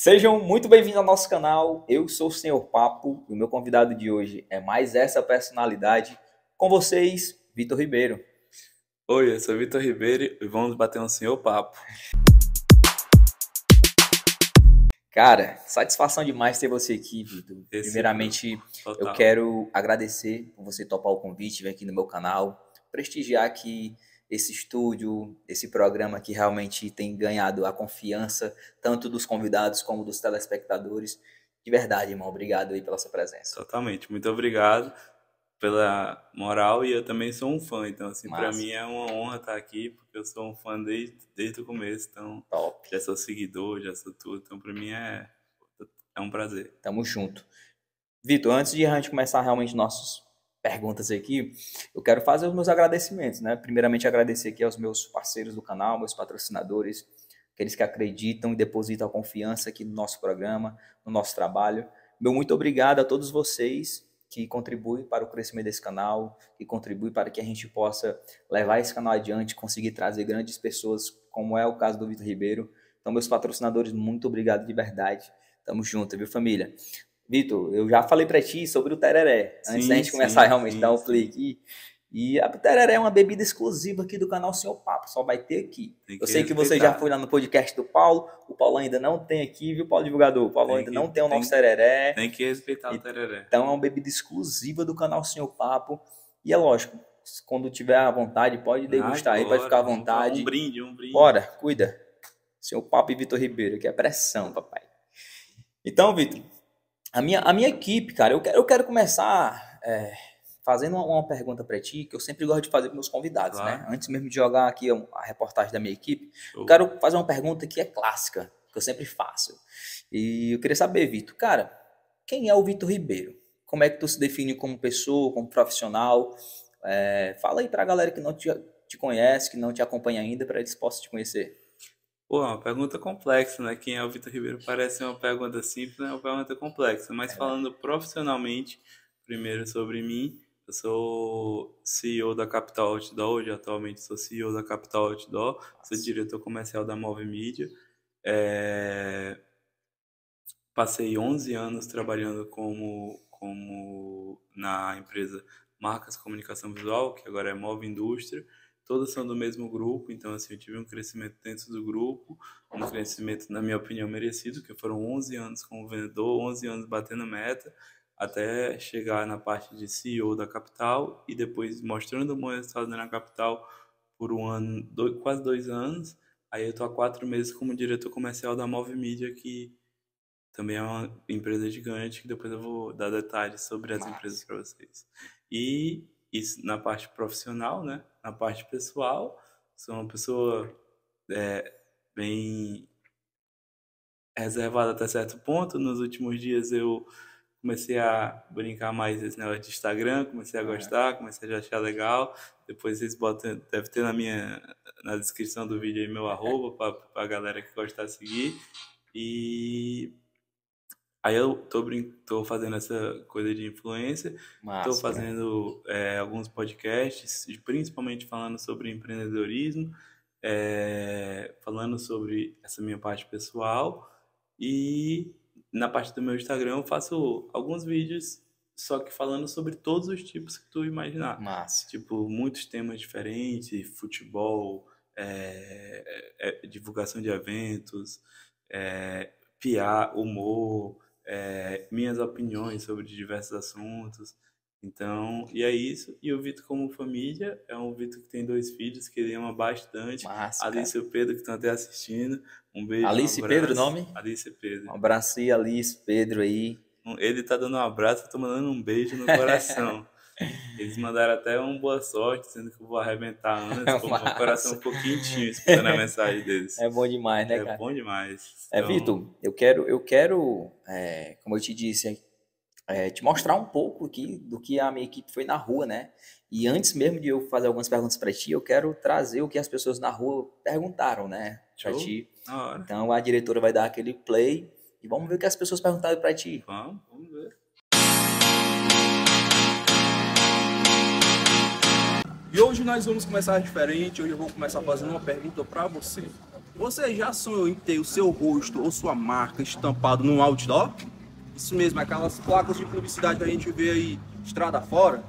Sejam muito bem-vindos ao nosso canal. Eu sou o Senhor Papo e o meu convidado de hoje é mais essa personalidade. Com vocês, Vitor Ribeiro. Oi, eu sou Vitor Ribeiro e vamos bater um Senhor Papo. Cara, satisfação demais ter você aqui, Vitor. Primeiramente, eu quero agradecer por você topar o convite, vir aqui no meu canal, prestigiar aqui esse estúdio, esse programa que realmente tem ganhado a confiança tanto dos convidados como dos telespectadores. De verdade, irmão, obrigado aí pela sua presença. Totalmente, muito obrigado pela moral e eu também sou um fã, então assim, para mim é uma honra estar aqui, porque eu sou um fã desde o começo, então top. Já sou seguidor, já sou tudo, então para mim é um prazer. Tamo junto. Vitor, antes de a gente começar realmente nossas perguntas aqui, eu quero fazer os meus agradecimentos, né? Primeiramente agradecer aqui aos meus parceiros do canal, meus patrocinadores, aqueles que acreditam e depositam a confiança aqui no nosso programa, no nosso trabalho. Meu muito obrigado a todos vocês que contribuem para o crescimento desse canal, que contribuem para que a gente possa levar esse canal adiante, conseguir trazer grandes pessoas, como é o caso do Vitor Ribeiro. Então, meus patrocinadores, muito obrigado de verdade. Tamo junto, viu, família? Vitor, eu já falei pra ti sobre o tereré, antes da gente começar realmente dar um play aqui. E a tereré é uma bebida exclusiva aqui do canal Senhor Papo, só vai ter aqui. Eu sei que você já foi lá no podcast do Paulo, o Paulo ainda não tem aqui, viu, Paulo Divulgador? O Paulo ainda não tem o nosso tereré. Tem que respeitar o tereré. Então é uma bebida exclusiva do canal Senhor Papo. E é lógico, quando tiver à vontade, pode degustar aí, pode ficar à vontade. Um brinde. Bora, cuida. Senhor Papo e Vitor Ribeiro, que é pressão, papai. Então, Vitor, a minha equipe, cara, eu quero começar fazendo uma pergunta para ti, que eu sempre gosto de fazer para meus convidados, né? Antes mesmo de jogar aqui a reportagem da minha equipe, eu quero fazer uma pergunta que é clássica, que eu sempre faço. E eu queria saber, Vitor, cara, quem é o Vitor Ribeiro? Como é que tu se define como pessoa, como profissional? Fala aí para a galera que não te conhece, que não te acompanha ainda, para eles possam te conhecer. Pô, é uma pergunta complexa, né? Quem é o Vitor Ribeiro parece uma pergunta simples, é uma pergunta complexa. Mas falando profissionalmente, primeiro sobre mim, eu sou CEO da Capital Outdoor, hoje atualmente sou CEO da Capital Outdoor, sou diretor comercial da Move Media. Passei 11 anos trabalhando como na empresa Marcas Comunicação Visual, que agora é Move Indústria. Todas são do mesmo grupo, então assim, eu tive um crescimento dentro do grupo, um crescimento, na minha opinião, merecido, que foram 11 anos como vendedor, 11 anos batendo meta, até chegar na parte de CEO da Capital e depois mostrando o bom resultado na Capital por um ano, quase 2 anos. Aí eu tô há 4 meses como diretor comercial da Move Media, que também é uma empresa gigante, que depois eu vou dar detalhes sobre as empresas para vocês. E isso na parte profissional, né? Na parte pessoal, sou uma pessoa bem reservada até certo ponto. Nos últimos dias eu comecei a brincar mais esse negócio de Instagram, comecei a gostar, comecei a achar legal. Depois vocês botam, deve ter na descrição do vídeo aí meu arroba para a galera que gosta de seguir. E aí eu tô fazendo essa coisa de influência, tô fazendo alguns podcasts, principalmente falando sobre empreendedorismo, falando sobre essa minha parte pessoal, e na parte do meu Instagram eu faço alguns vídeos, só que falando sobre todos os tipos que tu imaginar. Tipo, muitos temas diferentes, futebol, divulgação de eventos, PR, humor, minhas opiniões sobre diversos assuntos. Então, e é isso. E o Vitor como família é um Vitor que tem 2 filhos que ele ama bastante. Alice e o Pedro, que estão até assistindo. Um beijo, Alice e Pedro, o nome? Alice e Pedro. Um abraço aí, Alice, Pedro aí. Ele tá dando um abraço, eu tô mandando um beijo no coração. Eles mandaram até uma boa sorte, dizendo que eu vou arrebentar antes, com o coração um pouquinho quentinho, escutando a mensagem deles. É bom demais, né, cara? É bom demais. Então... Vitor, eu quero como eu te disse, te mostrar um pouco aqui do que a minha equipe foi na rua, né? E antes mesmo de eu fazer algumas perguntas para ti, eu quero trazer o que as pessoas na rua perguntaram, né? Para ti. Então a diretora vai dar aquele play e vamos ver o que as pessoas perguntaram para ti. Vamos ver. E hoje nós vamos começar diferente, hoje eu vou começar fazendo uma pergunta para você. Você já sonhou em ter o seu rosto ou sua marca estampado num outdoor? Isso mesmo, aquelas placas de publicidade que a gente vê aí estrada fora.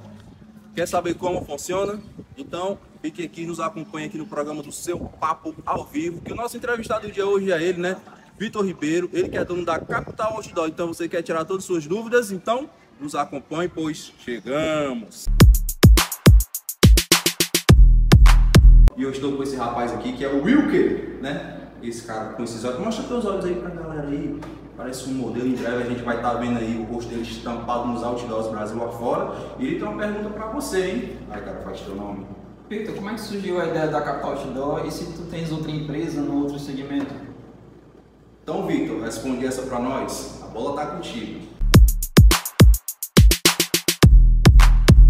Quer saber como funciona? Então, fique aqui, nos acompanhe aqui no programa do Seu Papo ao Vivo, que o nosso entrevistado do dia hoje é ele, né? Vitor Ribeiro, ele que é dono da Capital Outdoor. Então, você quer tirar todas as suas dúvidas? Então, nos acompanhe, pois chegamos! E eu estou com esse rapaz aqui, que é o Wilker, né? Esse cara com esses olhos. Mostra teus olhos aí pra galera aí. Parece um modelo. Em breve a gente vai estar vendo aí o rosto dele estampado nos outdoors Brasil afora. E ele tem uma pergunta pra você, hein? Ai, cara, faz teu nome. Victor, como é que surgiu a ideia da Capital Outdoor e se tu tens outra empresa no outro segmento? Então, Victor, responde essa pra nós. A bola tá contigo.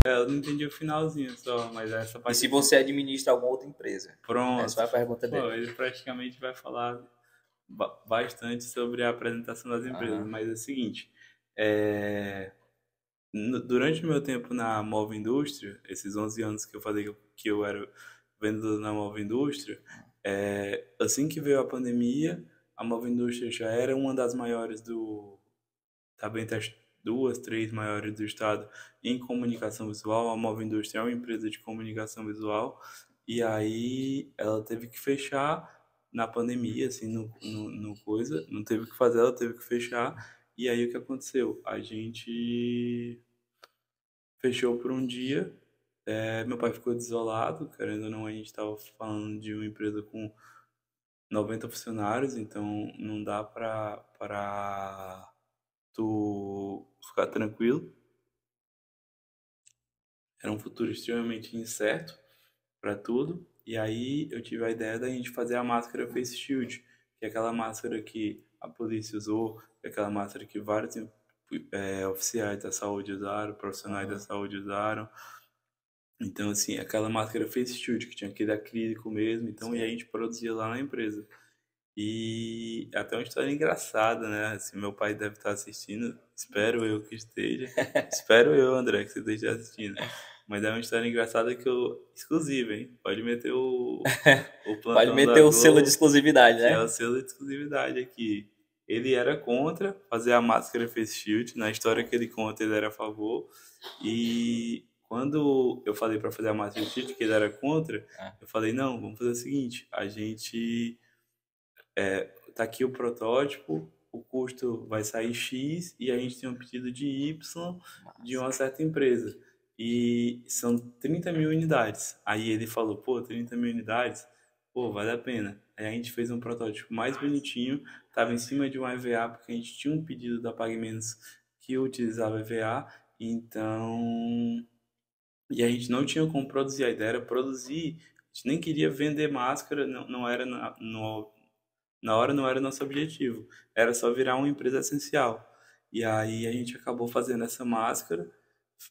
Eu não entendi o finalzinho só, mas essa parte... E se você administra alguma outra empresa? Pronto. Essa foi a pergunta dele. Pô, ele praticamente vai falar bastante sobre a apresentação das empresas, mas é o seguinte, durante o meu tempo na Mova Indústria, esses 11 anos que eu falei que eu era vendedor na Mova Indústria, assim que veio a pandemia, a Mova Indústria já era uma das maiores estava entre as 2, 3 maiores do estado em comunicação visual. A Mova Indústria é uma empresa de comunicação visual, e aí ela teve que fechar na pandemia, assim, no coisa, não teve o que fazer, ela teve que fechar. E aí o que aconteceu? A gente fechou por um dia, meu pai ficou desolado, querendo ou não, a gente estava falando de uma empresa com 90 funcionários, então não dá para tu ficar tranquilo. Era um futuro extremamente incerto para tudo. E aí eu tive a ideia da gente fazer a máscara Face Shield, que é aquela máscara que a polícia usou, que é aquela máscara que vários oficiais da saúde usaram, profissionais da saúde usaram. Então, assim, aquela máscara Face Shield, que tinha aquele acrílico mesmo, então, e a gente produzia lá na empresa. E até uma história engraçada, né? Assim, meu pai deve estar assistindo, espero eu que esteja. Espero eu, André, que você esteja assistindo. Mas é uma história engraçada exclusiva, hein? Pode meter o plantão Pode meter o selo de exclusividade, que né? é o selo de exclusividade aqui. Ele era contra fazer a máscara Face Shield. Na história que ele conta, ele era a favor. E quando eu falei para fazer a máscara Face Shield, que ele era contra, eu falei, não, vamos fazer o seguinte, a gente... tá aqui o protótipo, o custo vai sair X e a gente tem um pedido de Y de uma certa empresa. E são 30 mil unidades. Aí ele falou, pô, 30 mil unidades? Pô, vale a pena. Aí a gente fez um protótipo mais bonitinho, tava em cima de um EVA, porque a gente tinha um pedido da Pagamentos que utilizava EVA, então... E a gente não tinha como produzir, a ideia era produzir, a gente nem queria vender máscara, não era na hora não era nosso objetivo, era só virar uma empresa essencial. E aí a gente acabou fazendo essa máscara,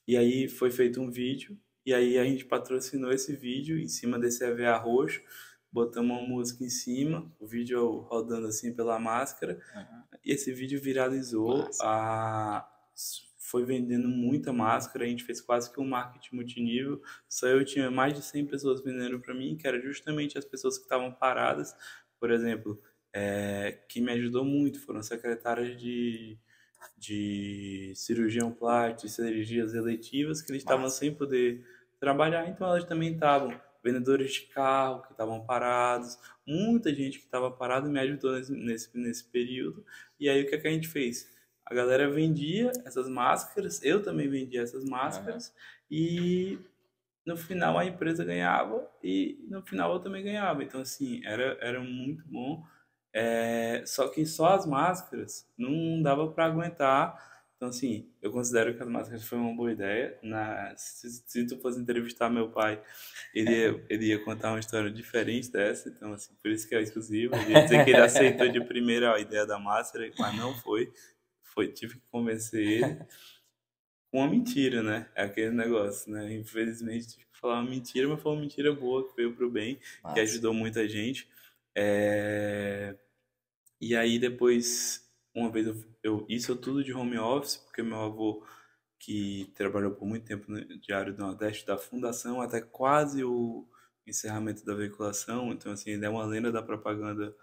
e aí foi feito um vídeo, e aí a gente patrocinou esse vídeo em cima desse EVA roxo, botamos uma música em cima, o vídeo rodando assim pela máscara, e esse vídeo viralizou, foi vendendo muita máscara, a gente fez quase que um marketing multinível, só eu tinha mais de 100 pessoas vendendo para mim, que era justamente as pessoas que estavam paradas. Por exemplo, que me ajudou muito foram secretárias de cirurgião plástico, de cirurgias eletivas, que eles estavam sem poder trabalhar, então elas também estavam. Vendedores de carro que estavam parados, muita gente que estava parada me ajudou nesse período. E aí o que a gente fez? A galera vendia essas máscaras, eu também vendia essas máscaras, e no final a empresa ganhava e no final eu também ganhava. Então, assim, era muito bom. Só que só as máscaras não dava para aguentar. Então, assim, eu considero que as máscaras foi uma boa ideia. Se tu fosse entrevistar meu pai, ele ia contar uma história diferente dessa. Então, assim, por isso que é exclusivo. Eu ia dizer que ele aceitou de primeira a ideia da máscara, mas não foi. Tive que convencer ele com uma mentira, né? É aquele negócio, né? Infelizmente tive que falar uma mentira, mas foi uma mentira boa, que veio pro bem, que ajudou muita gente. E aí depois, uma vez isso tudo de home office, porque meu avô, que trabalhou por muito tempo no Diário do Nordeste, da fundação até quase encerramento da veiculação. Então, assim, ele é uma lenda da propaganda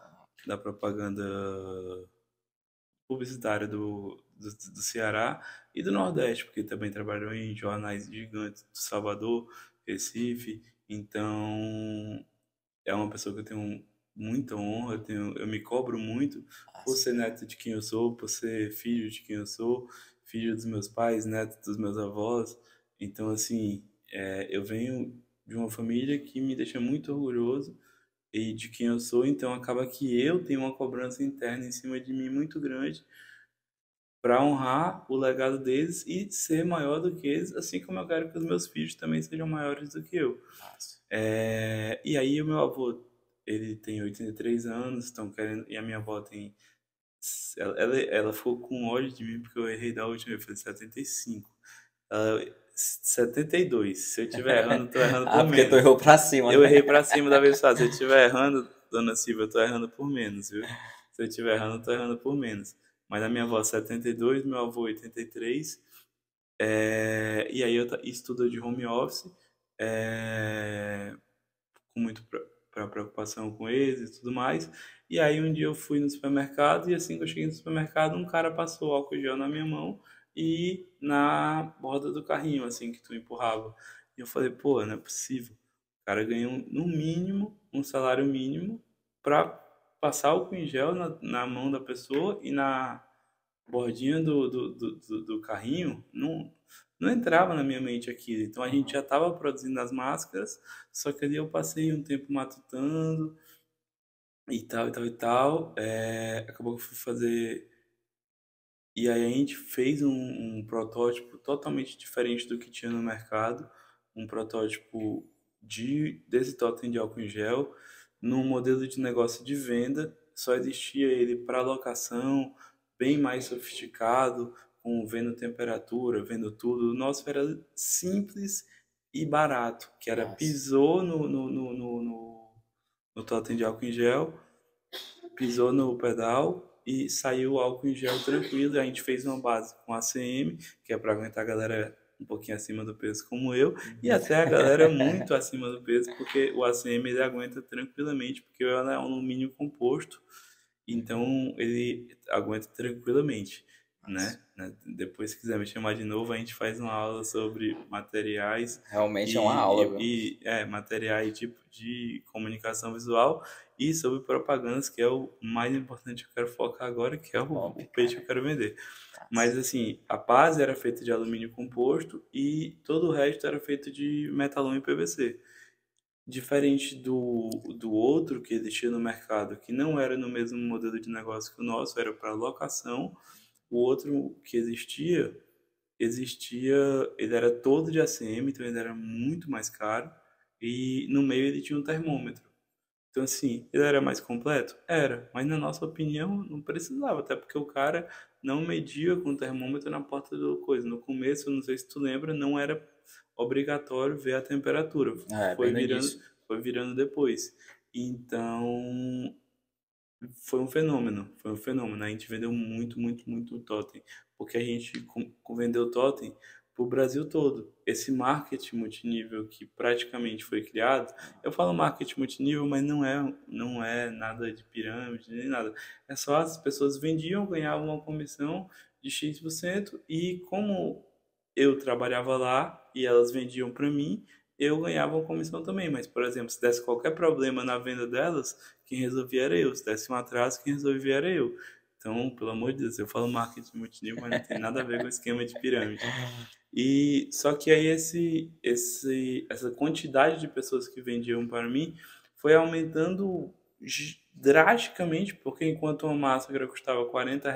publicitária do Ceará e do Nordeste, porque também trabalhou em jornais gigantes do Salvador, Recife. Então, é uma pessoa que eu tenho muita honra, eu me cobro muito por ser neto de quem eu sou, por ser filho de quem eu sou, filho dos meus pais, neto dos meus avós. Então, assim, eu venho de uma família que me deixa muito orgulhoso e de quem eu sou, então acaba que eu tenho uma cobrança interna em cima de mim muito grande para honrar o legado deles e ser maior do que eles, assim como eu quero que os meus filhos também sejam maiores do que eu. Massa. E aí o meu avô, ele tem 83 anos, estão querendo, e a minha avó tem, ela ficou com ódio de mim porque eu errei da última vez, eu falei 75. Ela, 72. Se eu estiver errando, eu tô errando por Porque tu menos. errou pra cima, Eu né? errei pra cima da vez passada. Se eu estiver errando, dona Silvia, eu tô errando por menos, viu? Se eu estiver errando, eu tô errando por menos. Mas a minha avó 72, meu avô 83. E aí eu estudo de home office, com muito preocupação com eles e tudo mais. E aí um dia eu fui no supermercado e assim que eu cheguei no supermercado, um cara passou álcool gel na minha mão e na borda do carrinho, assim, que tu empurrava. E eu falei, pô, não é possível. O cara ganhou, no mínimo, um salário mínimo para passar álcool em gel na mão da pessoa e na bordinha do carrinho. Não entrava na minha mente aquilo. Então a gente já estava produzindo as máscaras, só que ali eu passei um tempo matutando e tal, e tal, e tal. Acabou que eu fui fazer. E aí a gente fez um protótipo totalmente diferente do que tinha no mercado. Um protótipo desse totem de álcool em gel, num modelo de negócio de venda. Só existia ele para locação, bem mais sofisticado, com vendo temperatura, vendo tudo. O nosso era simples e barato, que era Massa. pisou no totem de álcool em gel, pisou no pedal e saiu o álcool em gel tranquilo. A gente fez uma base com ACM, que é para aguentar a galera um pouquinho acima do peso como eu, e até a galera muito acima do peso, porque o ACM ele aguenta tranquilamente, porque ela é um alumínio composto, então ele aguenta tranquilamente, Massa. né? Depois, se quiser me chamar de novo, a gente faz uma aula sobre materiais Realmente é uma aula, viu? materiais tipo de comunicação visual e sobre propagandas, que é o mais importante que eu quero focar agora, que é o peixe que eu quero vender. Mas assim, a base era feita de alumínio composto e todo o resto era feito de metalon e PVC. Diferente do outro que existia no mercado, que não era no mesmo modelo de negócio que o nosso, era para locação. O outro que existia, ele era todo de ACM, então ele era muito mais caro, e no meio ele tinha um termômetro. Então, assim, ele era mais completo? Era, mas na nossa opinião não precisava, até porque o cara não media com o termômetro na porta do coisa. No começo, eu não sei se tu lembra, não era obrigatório ver a temperatura. Bem no início. Foi virando depois. Então, foi um fenômeno. A gente vendeu muito, muito, muito totem, porque a gente vendeu totem para o Brasil todo. Esse marketing multinível que praticamente foi criado, eu falo marketing multinível, mas não é nada de pirâmide nem nada. É só as pessoas vendiam, ganhavam uma comissão de X%, e como eu trabalhava lá e elas vendiam para mim, eu ganhava uma comissão também. Mas, por exemplo, se desse qualquer problema na venda delas, quem resolvia era eu. Se desse um atraso, quem resolvia era eu. Então, pelo amor de Deus, eu falo marketing multinível, mas não tem nada a ver com o esquema de pirâmide. E só que aí essa quantidade de pessoas que vendiam para mim foi aumentando drasticamente, porque enquanto uma máscara custava R$ 40,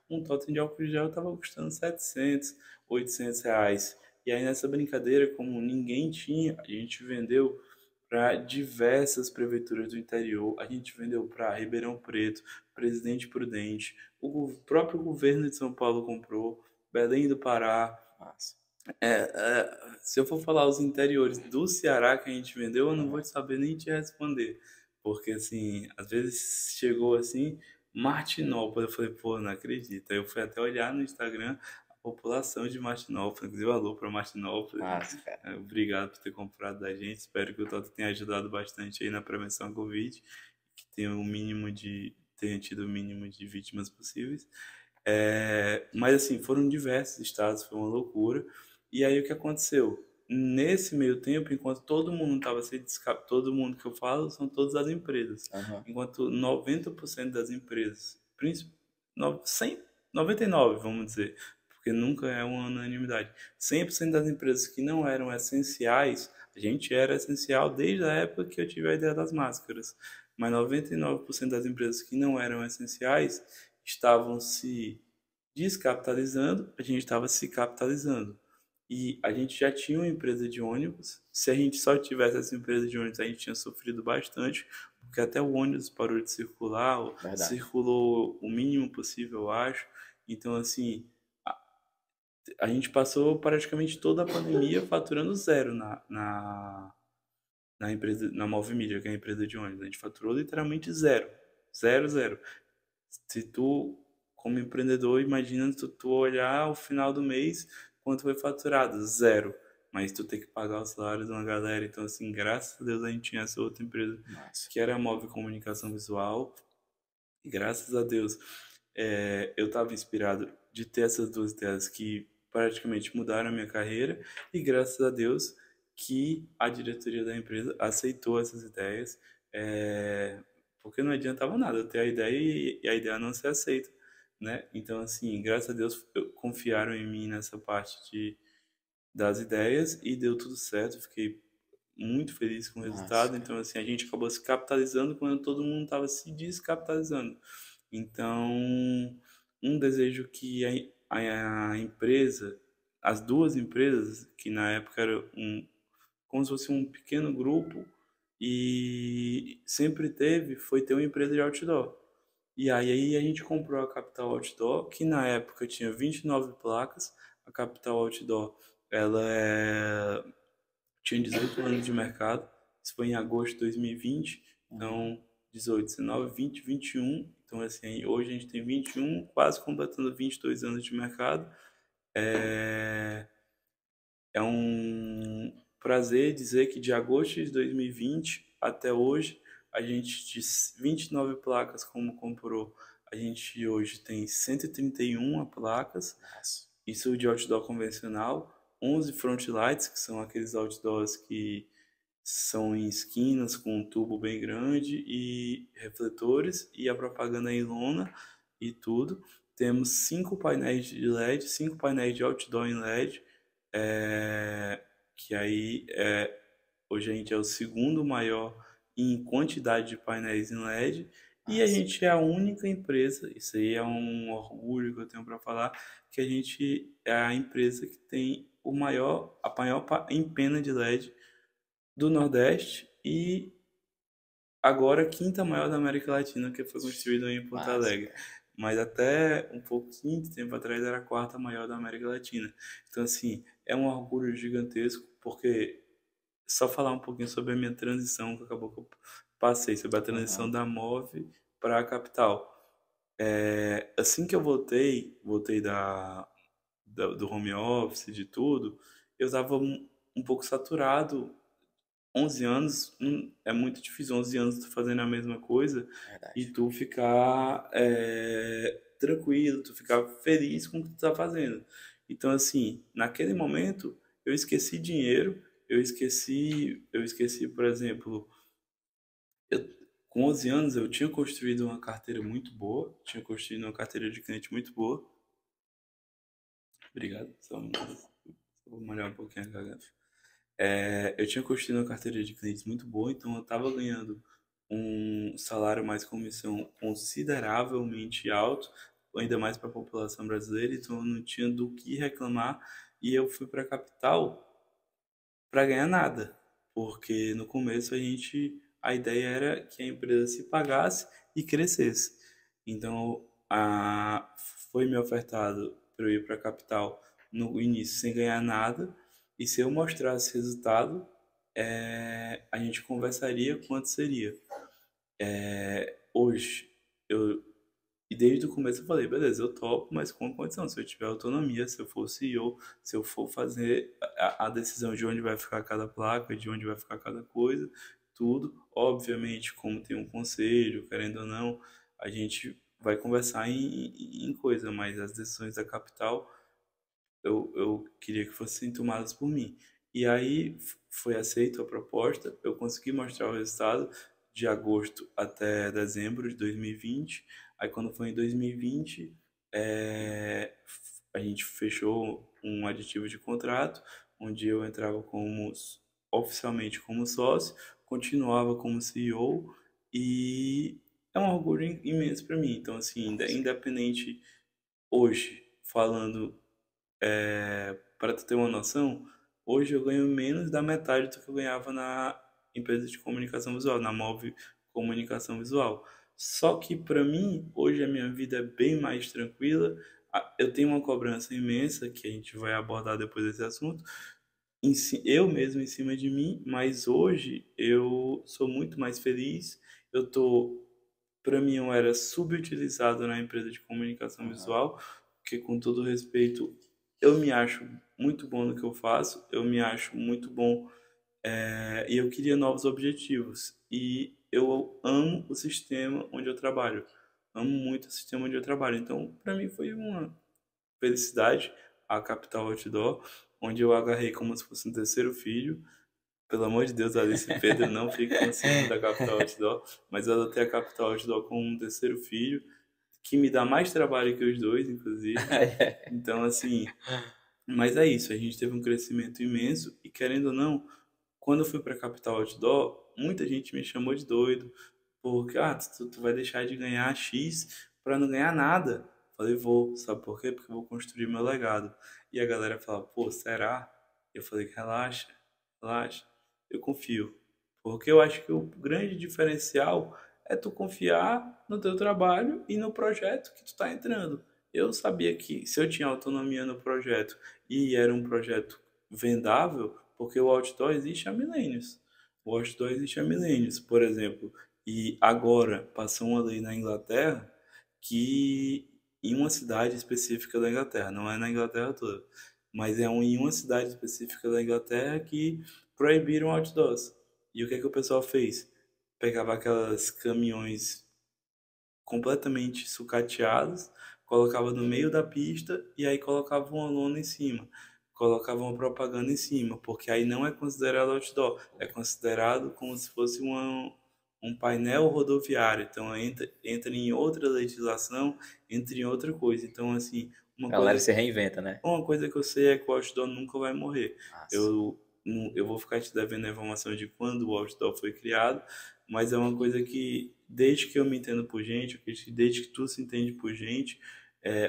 um totem de álcool gel estava custando R$ 700, R$ 800. E aí nessa brincadeira, como ninguém tinha, a gente vendeu para diversas prefeituras do interior, a gente vendeu para Ribeirão Preto, Presidente Prudente, o próprio governo de São Paulo comprou, Belém do Pará. Massa. Se eu for falar os interiores do Ceará que a gente vendeu, eu não vou saber nem te responder. Porque, assim, às vezes chegou assim, Martinópolis. Eu falei, pô, não acredito. Aí eu fui até olhar no Instagram, a população de Martinópolis. Inclusive, alô para Martinópolis. Nossa, cara. Obrigado por ter comprado da gente. Espero que o Toto tenha ajudado bastante aí na prevenção à Covid, que tenha tido o mínimo de vítimas possíveis. Mas assim, foram diversos estados, foi uma loucura. E aí o que aconteceu? Nesse meio tempo, enquanto todo mundo estava todo mundo que eu falo são todas as empresas. Uhum. Enquanto 90% das empresas, 100, 99, vamos dizer, porque nunca é uma unanimidade. 100% das empresas que não eram essenciais, a gente era essencial desde a época que eu tive a ideia das máscaras. Mas 99% das empresas que não eram essenciais estavam se descapitalizando, a gente estava se capitalizando. E a gente já tinha uma empresa de ônibus. Se a gente só tivesse essa empresa de ônibus, a gente tinha sofrido bastante, porque até o ônibus parou de circular, Verdade. circulou o mínimo possível, eu acho. Então, assim, a gente passou praticamente toda a pandemia faturando zero na empresa, na Movimídia, que é a empresa de ônibus. A gente faturou literalmente zero. Zero, zero. Se tu, como empreendedor, imagina tu olhar ao final do mês quanto foi faturado, zero. Mas tu tem que pagar os salários de uma galera. Então, assim, graças a Deus a gente tinha essa outra empresa, Nossa. que era a Move Comunicação Visual. E graças a Deus eu estava inspirado de ter essas duas ideias que praticamente mudaram a minha carreira. E graças a Deus que a diretoria da empresa aceitou essas ideias. Porque não adiantava nada eu ter a ideia e a ideia não ser aceita, né? Então, assim, graças a Deus confiaram em mim nessa parte das ideias e deu tudo certo. Fiquei muito feliz com o resultado. Nossa. Então, assim, a gente acabou se capitalizando quando todo mundo estava se descapitalizando. Então, um desejo que a empresa, as duas empresas, que na época era como se fosse um pequeno grupo, e sempre teve, foi ter uma empresa de outdoor. E aí a gente comprou a Capital Outdoor, que na época tinha 29 placas. A Capital Outdoor, ela tinha 18 anos de mercado. Isso foi em agosto de 2020. Então, 18, 19, 20, 21. Então, assim, hoje a gente tem 21, quase completando 22 anos de mercado. É um prazer dizer que de agosto de 2020 até hoje, a gente de 29 placas como comprou, a gente hoje tem 131 placas. Nossa. Isso de outdoor convencional, 11 front lights, que são aqueles outdoors que são em esquinas com um tubo bem grande e refletores, e a propaganda em lona e tudo. Temos 5 painéis de LED, 5 painéis de outdoor em LED, que aí hoje a gente é o segundo maior em quantidade de painéis em LED. E a gente é a única empresa, isso aí é um orgulho que eu tenho para falar, que a gente é a empresa que tem a maior empena de LED do Nordeste e agora a quinta maior da América Latina, que foi construída em Porto Alegre. Mas até um pouquinho de tempo atrás era a quarta maior da América Latina. Então, assim, é um orgulho gigantesco, porque só falar um pouquinho sobre a minha transição, que acabou que eu passei, sobre a transição da Move para a Capital. Assim que eu voltei do home office, de tudo, eu estava um pouco saturado. 11 anos, é muito difícil, 11 anos tu fazendo a mesma coisa. Verdade. E tu ficar tranquilo, tu ficar feliz com o que tu tá fazendo. Então, assim, naquele momento, eu esqueci dinheiro, eu esqueci, por exemplo, com 11 anos eu tinha construído uma carteira muito boa, tinha construído uma carteira de cliente muito boa. Obrigado, só vou molhar um pouquinho a garganta. Eu tinha construído uma carteira de clientes muito boa, então eu estava ganhando um salário mais comissão consideravelmente alto, ainda mais para a população brasileira, então eu não tinha do que reclamar. E eu fui para a capital para ganhar nada, porque no começo a ideia era que a empresa se pagasse e crescesse. Então foi me ofertado para eu ir para a capital no início sem ganhar nada, e se eu mostrasse resultado, a gente conversaria quanto seria. Hoje, eu E desde o começo eu falei, beleza, eu topo, mas com uma condição, se eu tiver autonomia, se eu for CEO, se eu for fazer a decisão de onde vai ficar cada placa, de onde vai ficar cada coisa, tudo, obviamente, como tem um conselho, querendo ou não, a gente vai conversar em coisa, mas as decisões da capital eu queria que fossem tomadas por mim. E aí foi aceita a proposta, eu consegui mostrar o resultado de agosto até dezembro de 2020. Aí quando foi em 2020, a gente fechou um aditivo de contrato, onde eu entrava oficialmente como sócio, continuava como CEO e é um orgulho imenso para mim. Então, assim, independente hoje, falando para tu ter uma noção, hoje eu ganho menos da metade do que eu ganhava na empresa de comunicação visual, na Move Comunicação Visual. Só que para mim, hoje a minha vida é bem mais tranquila. Eu tenho uma cobrança imensa, que a gente vai abordar depois desse assunto, eu mesmo em cima de mim, mas hoje eu sou muito mais feliz. Eu tô, para mim, eu era subutilizado na empresa de comunicação visual, porque com todo respeito, eu me acho muito bom no que eu faço, eu me acho muito bom, e eu queria novos objetivos. E eu amo o sistema onde eu trabalho, amo muito o sistema onde eu trabalho. Então, para mim foi uma felicidade a Capital Outdoor, onde eu agarrei como se fosse um terceiro filho. Pelo amor de Deus, Alice e Pedro, não fique com ciúme da Capital Outdoor, mas eu adotei a Capital Outdoor como um terceiro filho, que me dá mais trabalho que os dois, inclusive. Então, assim, mas é isso, a gente teve um crescimento imenso e, querendo ou não, quando eu fui para a Capital Outdoor, muita gente me chamou de doido, porque, tu vai deixar de ganhar X para não ganhar nada. Falei, vou, sabe por quê? Porque eu vou construir meu legado. E a galera fala, pô, será? Eu falei, relaxa, relaxa, eu confio. Porque eu acho que o grande diferencial é tu confiar no teu trabalho e no projeto que tu tá entrando. Eu sabia que se eu tinha autonomia no projeto e era um projeto vendável, porque o outdoor existe há milênios. O outdoor existe há milênios, por exemplo. E agora passou uma lei na Inglaterra que em uma cidade específica da Inglaterra, não é na Inglaterra toda, mas em uma cidade específica da Inglaterra que proibiram outdoors. E o que é que o pessoal fez? Pegava aquelas caminhões completamente sucateados, colocava no meio da pista e aí colocava uma lona em cima, colocava uma propaganda em cima, porque aí não é considerado outdoor, é considerado como se fosse um painel rodoviário, então entra em outra legislação, entra em outra coisa. Então, assim, A galera se reinventa, né? uma coisa que eu sei é que o outdoor nunca vai morrer. Nossa. Eu vou ficar te devendo a informação de quando o outdoor foi criado, mas é uma coisa que, desde que eu me entendo por gente, desde que tu se entende por gente,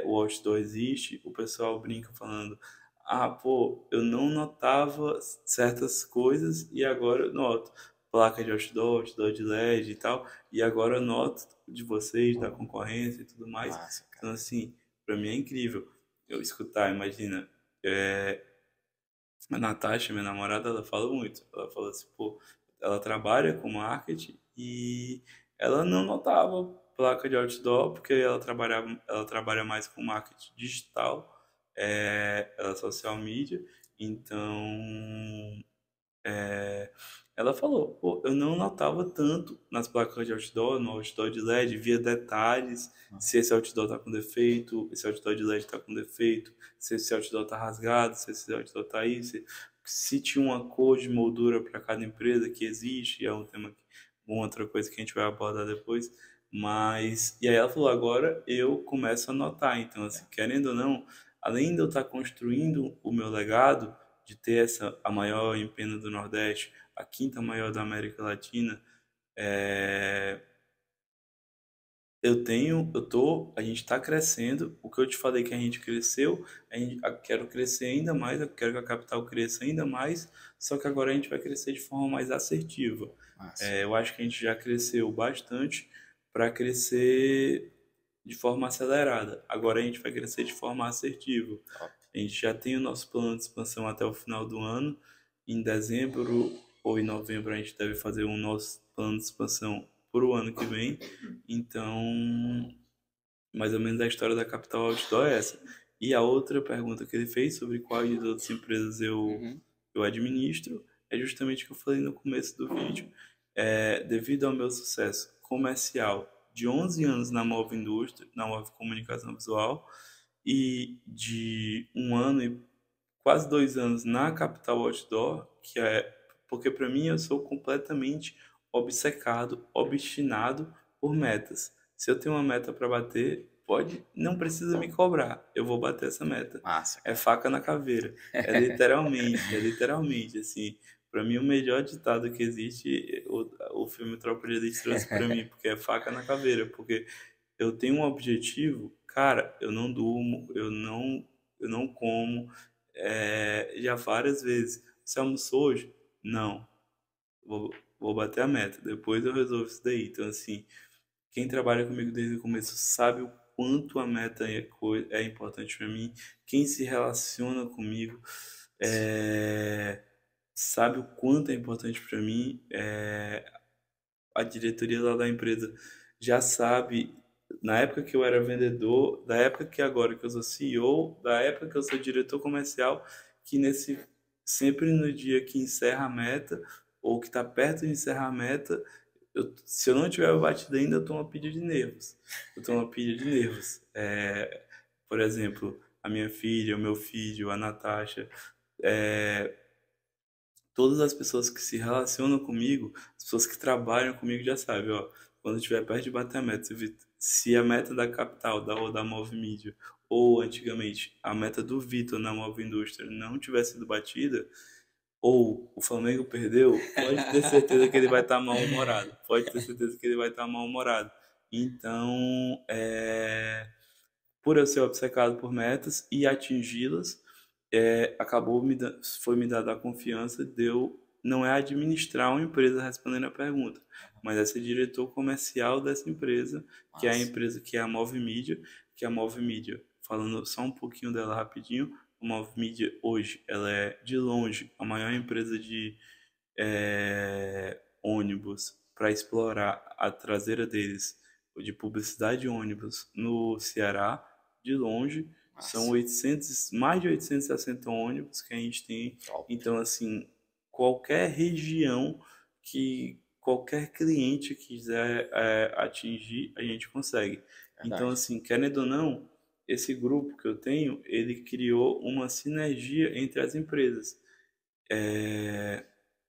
o outdoor existe. O pessoal brinca falando, pô, eu não notava certas coisas e agora eu noto. Placa de outdoor, outdoor de LED e tal, e agora eu noto de vocês, da concorrência e tudo mais. Massa, Então, cara. assim, pra mim é incrível eu escutar, imagina. É, a Natasha, minha namorada, ela fala muito. Ela fala assim, pô, ela trabalha com marketing e ela não notava placa de outdoor porque ela trabalha mais com marketing digital, ela é social media, então ela falou, pô, eu não notava tanto nas placas de outdoor, no outdoor de LED, via detalhes, se esse outdoor tá com defeito, esse outdoor de LED tá com defeito, se esse outdoor tá rasgado, se esse outdoor tá aí, se tinha uma cor de moldura para cada empresa que existe, é um tema uma outra coisa que a gente vai abordar depois, mas e aí ela falou, agora eu começo a notar, então assim, querendo ou não, além de eu estar construindo o meu legado, de ter a maior empena do Nordeste, a quinta maior da América Latina, é, a gente está crescendo. O que eu te falei que a gente cresceu, quero crescer ainda mais, eu quero que a capital cresça ainda mais, só que agora a gente vai crescer de forma mais assertiva. Massa. Eu acho que a gente já cresceu bastante para crescer de forma acelerada. Agora a gente vai crescer de forma assertiva. Top. A gente já tem o nosso plano de expansão até o final do ano. Em dezembro ou em novembro a gente deve fazer um nosso plano de expansão para o ano que vem. Então, mais ou menos a história da Capital Outdoor é essa. E a outra pergunta que ele fez sobre quais de todas as empresas eu administro é justamente o que eu falei no começo do vídeo. Devido ao meu sucesso comercial de 11 anos na Move Indústria, na Move Comunicação Visual, e de 1 ano e quase 2 anos na Capital Outdoor, que é porque para mim eu sou completamente obcecado, obstinado por metas. Se eu tenho uma meta para bater, não precisa me cobrar, eu vou bater essa meta. Massa, É cara. faca na caveira, é literalmente assim. Para mim o melhor ditado que existe, o filme Tropa de Elite trouxe para mim, porque é faca na caveira, porque eu tenho um objetivo, cara, eu não durmo, eu não como, já várias vezes. Você almoçou hoje? Não. Vou bater a meta. Depois eu resolvo isso daí. Então, assim, quem trabalha comigo desde o começo sabe o quanto a meta é importante para mim. Quem se relaciona comigo sabe o quanto é importante para mim. A diretoria lá da empresa já sabe, na época que eu era vendedor, da época que agora que eu sou CEO, da época que eu sou diretor comercial, que sempre no dia que encerra a meta, ou que está perto de encerrar a meta, se eu não tiver batido ainda, eu tomo uma pilha de nervos. Eu tomo uma pilha de nervos. Por exemplo, a minha filha, o meu filho, a Natasha, todas as pessoas que se relacionam comigo, as pessoas que trabalham comigo já sabem, ó, quando eu estiver perto de bater a meta, se a meta da Capital, ou da Move Mídia, ou antigamente a meta do Vitor na Move Indústria não tiver sido batida, ou o Flamengo perdeu, pode ter certeza que ele vai estar mal-humorado. Pode ter certeza que ele vai estar mal-humorado. Então, por eu ser obcecado por metas e atingi-las, foi me dada a confiança de eu não administrar uma empresa respondendo a pergunta, mas é ser diretor comercial dessa empresa, que é a empresa que é a Move Mídia, que é a Move Mídia, falando só um pouquinho dela rapidinho, a Move Mídia hoje, ela é de longe a maior empresa de ônibus para explorar a traseira deles, de publicidade de ônibus no Ceará, de longe. São mais de 860 ônibus que a gente tem. Top. Então, assim, qualquer região que qualquer cliente quiser atingir, a gente consegue. Verdade. Então, assim, querendo ou não, esse grupo que eu tenho, ele criou uma sinergia entre as empresas.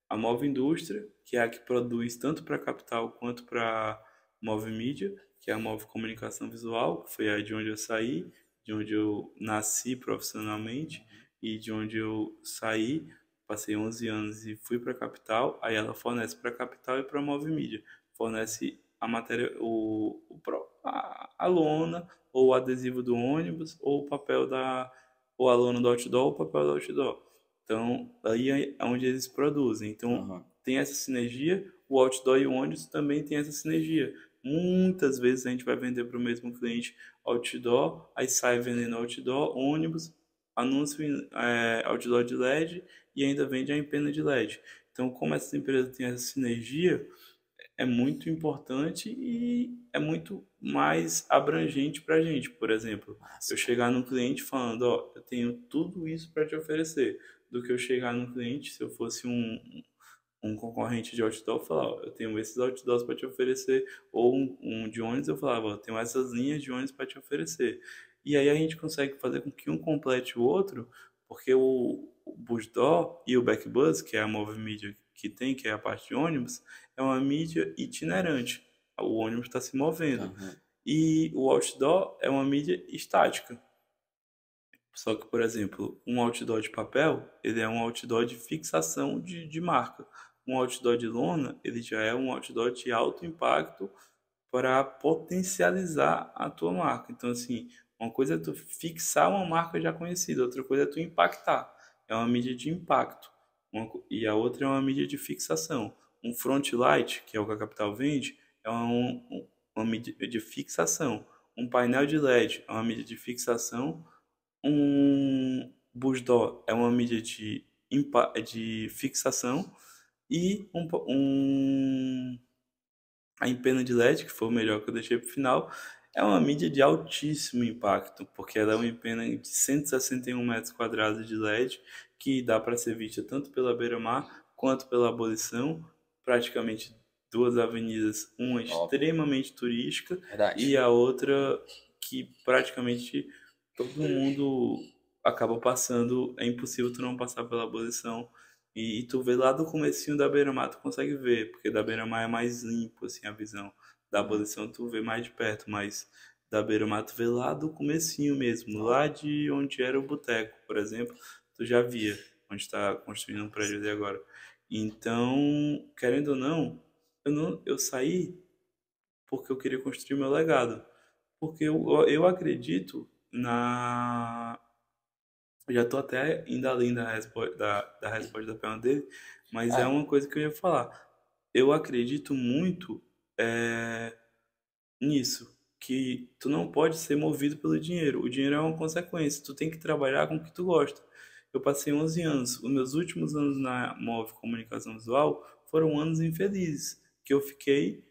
A Move Indústria, que é a que produz tanto para Capital quanto para Move Mídia, que é a Move Comunicação Visual, que foi aí de onde eu saí, de onde eu nasci profissionalmente e de onde eu saí, passei 11 anos e fui para Capital, aí ela fornece para Capital e para Move Mídia, fornece a matéria, a lona, ou o adesivo do ônibus, ou o papel ou a lona do outdoor, ou o papel do outdoor. Então, aí é onde eles produzem. Então, tem essa sinergia, o outdoor e o ônibus também tem essa sinergia. Muitas vezes a gente vai vender para o mesmo cliente outdoor, aí sai vendendo outdoor, ônibus, anúncio outdoor de LED e ainda vende a empena de LED. Então, como essa empresa tem essa sinergia, é muito importante e é muito mais abrangente para a gente. Por exemplo, eu chegar num cliente falando, ó, eu tenho tudo isso para te oferecer, do que eu chegar num cliente, se eu fosse um concorrente de outdoor, eu falava, ó, eu tenho esses outdoors para te oferecer, ou um de ônibus, eu falava, ó, eu tenho essas linhas de ônibus para te oferecer. E aí a gente consegue fazer com que um complete o outro, porque o Busdoor e o Backbus, que é a Move Media que é a parte de ônibus, é uma mídia itinerante. O ônibus está se movendo. E o outdoor é uma mídia estática. Só que, por exemplo, um outdoor de papel, ele é um outdoor de fixação de marca. Um outdoor de lona, ele já é um outdoor de alto impacto para potencializar a tua marca. Então, assim, uma coisa é tu fixar uma marca já conhecida, outra coisa é tu impactar. É uma mídia de impacto. E a outra é uma mídia de fixação. Um front light, que é o que a Capital vende, é uma mídia de fixação. Um painel de LED é uma mídia de fixação. Um Busdoor é uma mídia de fixação. E a empena de LED, que foi o melhor que eu deixei para o final, É uma mídia de altíssimo impacto, porque ela é uma empena de 161 metros quadrados de LED, que dá para ser vista tanto pela Beira-Mar quanto pela Abolição, praticamente duas avenidas, uma extremamente turística Verdade. e a outra que praticamente todo mundo acaba passando, é impossível tu não passar pela Abolição. E tu vê lá do comecinho da Beira-Mar, tu consegue ver, porque da Beira-Mar é mais limpo, assim, a visão. Da Abolição tu vê mais de perto, mas da Beira-Mar tu vê lá do comecinho mesmo, lá de onde era o boteco, por exemplo, tu já via, onde está construindo um prédio ali agora. Então, querendo ou não, eu saí porque eu queria construir meu legado. Porque eu acredito na... Eu já tô até indo além da resposta da pergunta dele, mas é uma coisa que eu ia falar. Eu acredito muito nisso, que tu não pode ser movido pelo dinheiro. O dinheiro é uma consequência, tu tem que trabalhar com o que tu gosta. Eu passei 11 anos, os meus últimos anos na Move Comunicação Visual foram anos infelizes, que eu fiquei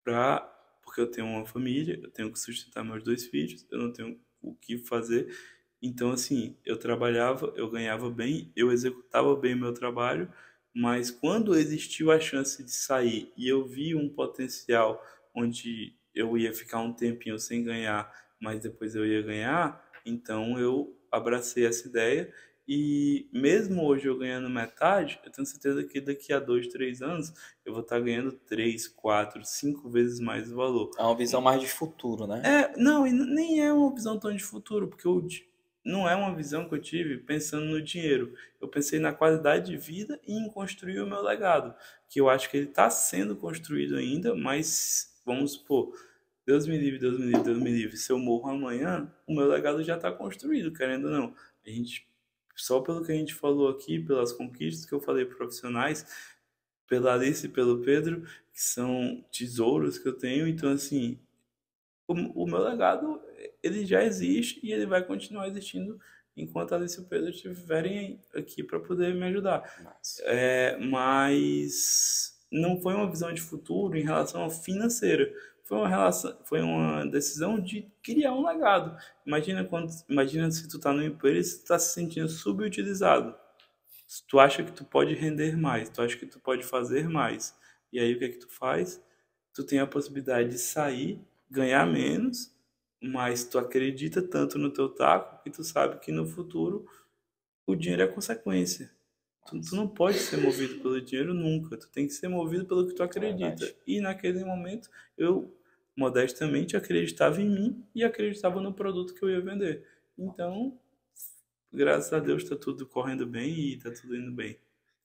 pra, porque eu tenho uma família, eu tenho que sustentar meus 2 filhos, eu não tenho o que fazer. Então, assim, eu trabalhava, eu ganhava bem, eu executava bem o meu trabalho, mas quando existiu a chance de sair e eu vi um potencial onde eu ia ficar um tempinho sem ganhar, mas depois eu ia ganhar, então eu abracei essa ideia. E mesmo hoje eu ganhando metade, eu tenho certeza que daqui a 2, 3 anos eu vou estar ganhando 3, 4, 5 vezes mais o valor. É uma visão mais de futuro, né? Não, e nem é uma visão tão de futuro, porque não é uma visão que eu tive pensando no dinheiro. Eu pensei na qualidade de vida e em construir o meu legado, que eu acho que ele está sendo construído ainda, mas vamos supor, Deus me livre, Deus me livre, Deus me livre. Se eu morro amanhã, o meu legado já está construído, querendo ou não. A gente, só pelo que a gente falou aqui, pelas conquistas que eu falei profissionais, pela Alice e pelo Pedro, que são tesouros que eu tenho, então assim, o meu legado, ele já existe e ele vai continuar existindo enquanto a Alice e o Pedro estiverem aqui para poder me ajudar. Mas não foi uma visão de futuro em relação ao financeiro. Foi uma decisão de criar um legado. Imagina se tu tá no emprego e tu tá se sentindo subutilizado. Tu acha que tu pode render mais, tu acha que tu pode fazer mais. E aí o que é que tu faz? Tu tem a possibilidade de sair, ganhar menos, mas tu acredita tanto no teu taco que tu sabe que no futuro o dinheiro é consequência. Tu não pode ser movido pelo dinheiro nunca. Tu tem que ser movido pelo que tu acredita. E naquele momento eu modestamente acreditava em mim e acreditava no produto que eu ia vender. Então, graças a Deus está tudo correndo bem e está tudo indo bem.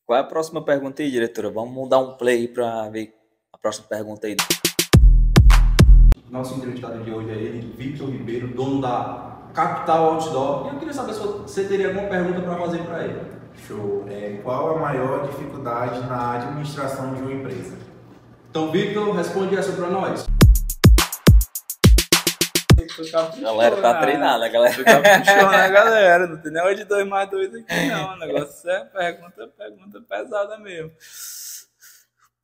Qual é a próxima pergunta aí, diretora? Vamos dar um play para ver a próxima pergunta aí. Nosso entrevistado de hoje é ele, Victor Ribeiro, dono da Capital Outdoor. E eu queria saber se você teria alguma pergunta para fazer para ele. Show. Qual a maior dificuldade na administração de uma empresa? Então, Victor, responde essa para nós. A galera tá treinada, galera. Tu caprichou, né, galera? Não tem nem de 2 mais 2 aqui, não. O negócio é pergunta pesada mesmo.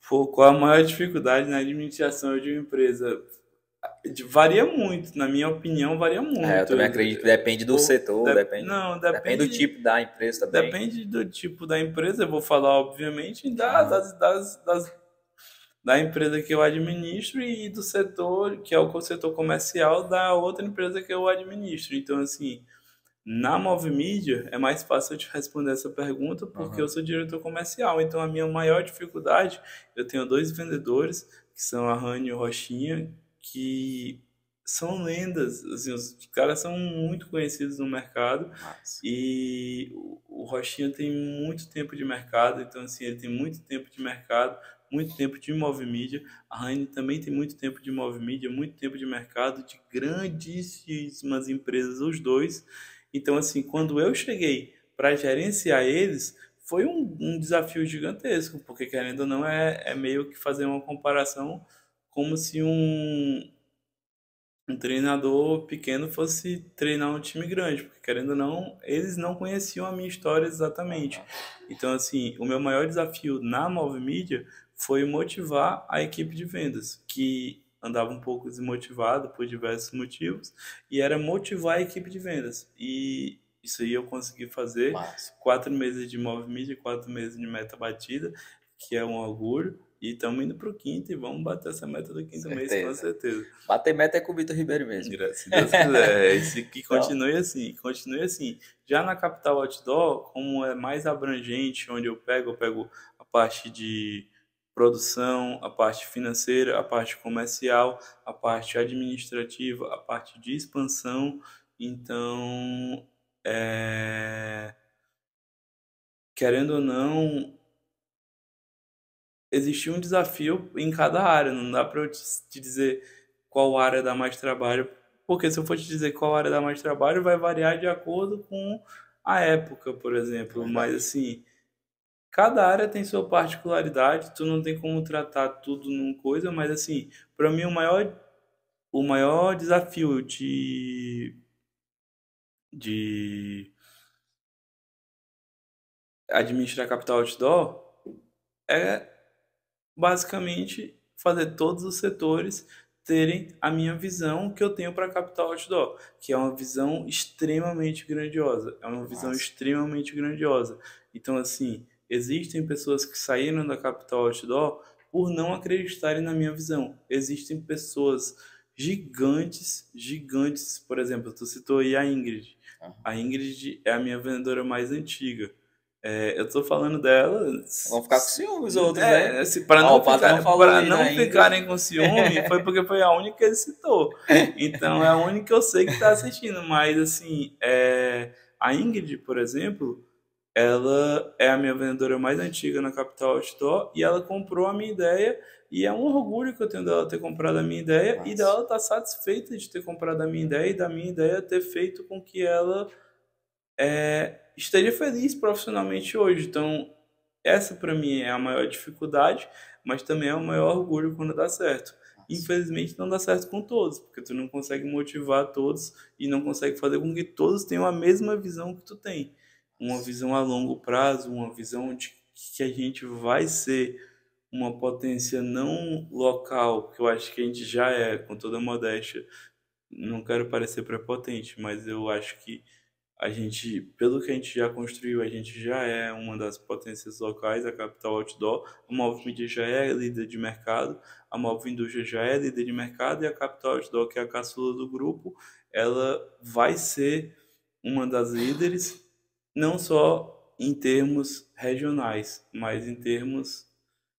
Pô, qual a maior dificuldade na administração de uma empresa? Varia muito, na minha opinião, varia muito. Eu também acredito que depende do setor, depende do tipo da empresa também. Depende do tipo da empresa, eu vou falar, obviamente, da empresa que eu administro e do setor, que é o setor comercial da outra empresa que eu administro. Então, assim, na Move Mídia é mais fácil eu te responder essa pergunta porque eu sou diretor comercial. Então, a minha maior dificuldade, eu tenho 2 vendedores, que são a Rani e o Rochinha, que são lendas, assim, os caras são muito conhecidos no mercado. Nossa. E o Rochinha tem muito tempo de mercado, então assim, ele tem muito tempo de mercado, muito tempo de Move Mídia. A Raine também tem muito tempo de Move Mídia, muito tempo de mercado, de grandíssimas empresas, os dois. Então assim, quando eu cheguei para gerenciar eles, foi um desafio gigantesco, porque querendo ou não é meio que fazer uma comparação como se um treinador pequeno fosse treinar um time grande, porque querendo ou não, eles não conheciam a minha história exatamente. Então, assim, o meu maior desafio na Move Mídia foi motivar a equipe de vendas, que andava um pouco desmotivado por diversos motivos, e era motivar a equipe de vendas. E isso aí eu consegui fazer. Massa. 4 meses de Move Mídia, 4 meses de meta batida, que é um orgulho. E estamos indo para o quinto e vamos bater essa meta do quinto mês, com certeza. Bater meta é com o Vitor Ribeiro mesmo. Se Deus quiser. Que continue assim, continue assim. Já na Capital Outdoor, como é mais abrangente, onde eu pego a parte de produção, a parte financeira, a parte comercial, a parte administrativa, a parte de expansão. Então, querendo ou não, existe um desafio em cada área. Não dá para eu te dizer qual área dá mais trabalho, porque se eu for te dizer qual área dá mais trabalho, vai variar de acordo com a época, por exemplo. Mas assim, cada área tem sua particularidade, tu não tem como tratar tudo numa coisa, mas assim, para mim o maior desafio de administrar capital outdoor é basicamente fazer todos os setores terem a minha visão que eu tenho para Capital Outdoor, que é uma visão extremamente grandiosa. É uma visão extremamente grandiosa. Então, assim, existem pessoas que saíram da Capital Outdoor por não acreditarem na minha visão. Existem pessoas gigantes, gigantes. Por exemplo, tu citou aí a Ingrid. A Ingrid é a minha vendedora mais antiga. Eu tô falando dela. Vão ficar com ciúmes os outros, né? Para não ficarem com ciúme, foi porque foi a única que ele citou. Então é a única que eu sei que tá assistindo. Mas assim, a Ingrid, por exemplo, ela é a minha vendedora mais antiga na Capital Outdoor e ela comprou a minha ideia. E é um orgulho que eu tenho dela ter comprado a minha ideia. Nossa. E dela estar satisfeita de ter comprado a minha ideia e da minha ideia ter feito com que ela esteja feliz profissionalmente hoje. Então, essa para mim é a maior dificuldade, mas também é o maior orgulho quando dá certo. Infelizmente não dá certo com todos, porque tu não consegue motivar todos e não consegue fazer com que todos tenham a mesma visão que tu tem. Uma visão a longo prazo, uma visão de que a gente vai ser uma potência não local, que eu acho que a gente já é, com toda a modéstia. Não quero parecer prepotente, mas eu acho que a gente, pelo que a gente já construiu, a gente já é uma das potências locais, a Capital Outdoor. A Move Mídia já é líder de mercado, a Move Indústria já é líder de mercado e a Capital Outdoor, que é a caçula do grupo, ela vai ser uma das líderes, não só em termos regionais, mas em termos,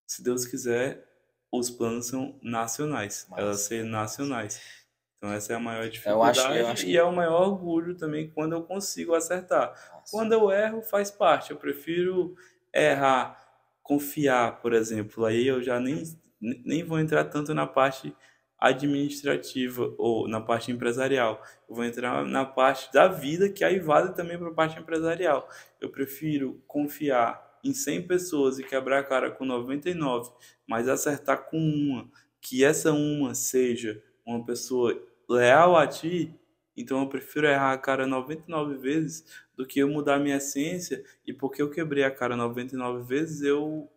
se Deus quiser, os planos são nacionais, elas ser nacionais. Então essa é a maior dificuldade eu acho que... e é o maior orgulho também quando eu consigo acertar. Nossa. Quando eu erro, faz parte. Eu prefiro errar, confiar, por exemplo. Aí eu já nem vou entrar tanto na parte administrativa ou na parte empresarial. Eu vou entrar na parte da vida, que aí vale também para a parte empresarial. Eu prefiro confiar em 100 pessoas e quebrar a cara com 99, mas acertar com uma, que essa uma seja uma pessoa leal a ti, então eu prefiro errar a cara 99 vezes do que eu mudar minha essência e porque eu quebrei a cara 99 vezes eu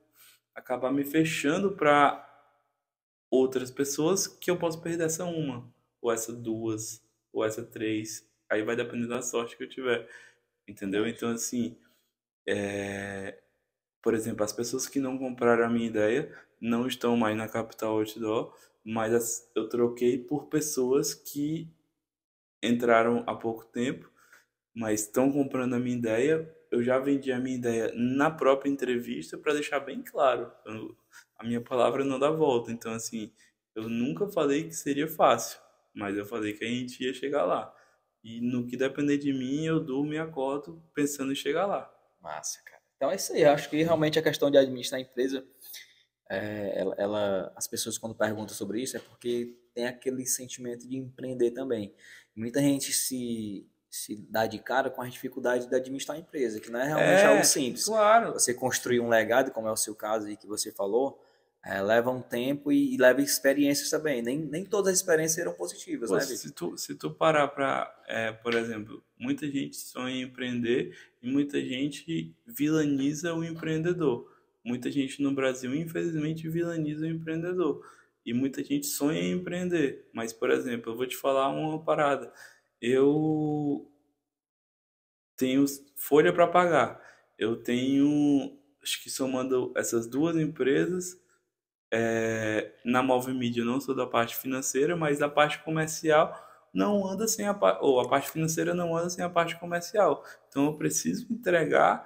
acabar me fechando para outras pessoas que eu posso perder essa uma, ou essa duas, ou essa três. Aí vai depender da sorte que eu tiver, entendeu? Então assim, por exemplo, as pessoas que não compraram a minha ideia não estão mais na Capital Outdoor, mas eu troquei por pessoas que entraram há pouco tempo, mas estão comprando a minha ideia. Eu já vendi a minha ideia na própria entrevista para deixar bem claro. A minha palavra não dá volta. Então, assim, eu nunca falei que seria fácil, mas eu falei que a gente ia chegar lá. E no que depender de mim, eu durmo e acordo pensando em chegar lá. Massa, cara. Então é isso aí. Eu acho que realmente a questão de administrar a empresa, as pessoas quando perguntam sobre isso é porque tem aquele sentimento de empreender também. Muita gente se dá de cara com a dificuldade de administrar a empresa, que não é realmente algo simples. Claro. Você construir um legado, como é o seu caso aí que você falou, leva um tempo e leva experiências também. Nem todas as experiências serão positivas, né, Vitor? Se tu parar para, por exemplo, muita gente sonha em empreender e muita gente vilaniza o empreendedor. Muita gente no Brasil, infelizmente, vilaniza o empreendedor. E muita gente sonha em empreender. Mas, por exemplo, eu vou te falar uma parada. Eu tenho folha para pagar. Eu tenho, acho que somando essas duas empresas, na Movimídia eu não sou da parte financeira, mas a parte comercial não anda sem ou a parte financeira não anda sem a parte comercial. Então eu preciso entregar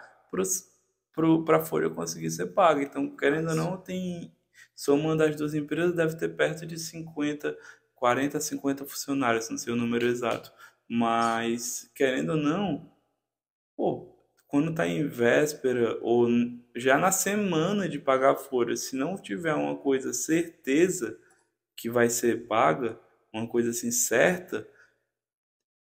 para a folha conseguir ser paga. Então, querendo ou não, tem, somando as duas empresas, deve ter perto de 50, 40 a 50 funcionários, não sei o número exato. Mas, querendo ou não, pô, quando tá em véspera ou já na semana de pagar a folha, se não tiver uma coisa certeza que vai ser paga, uma coisa assim certa,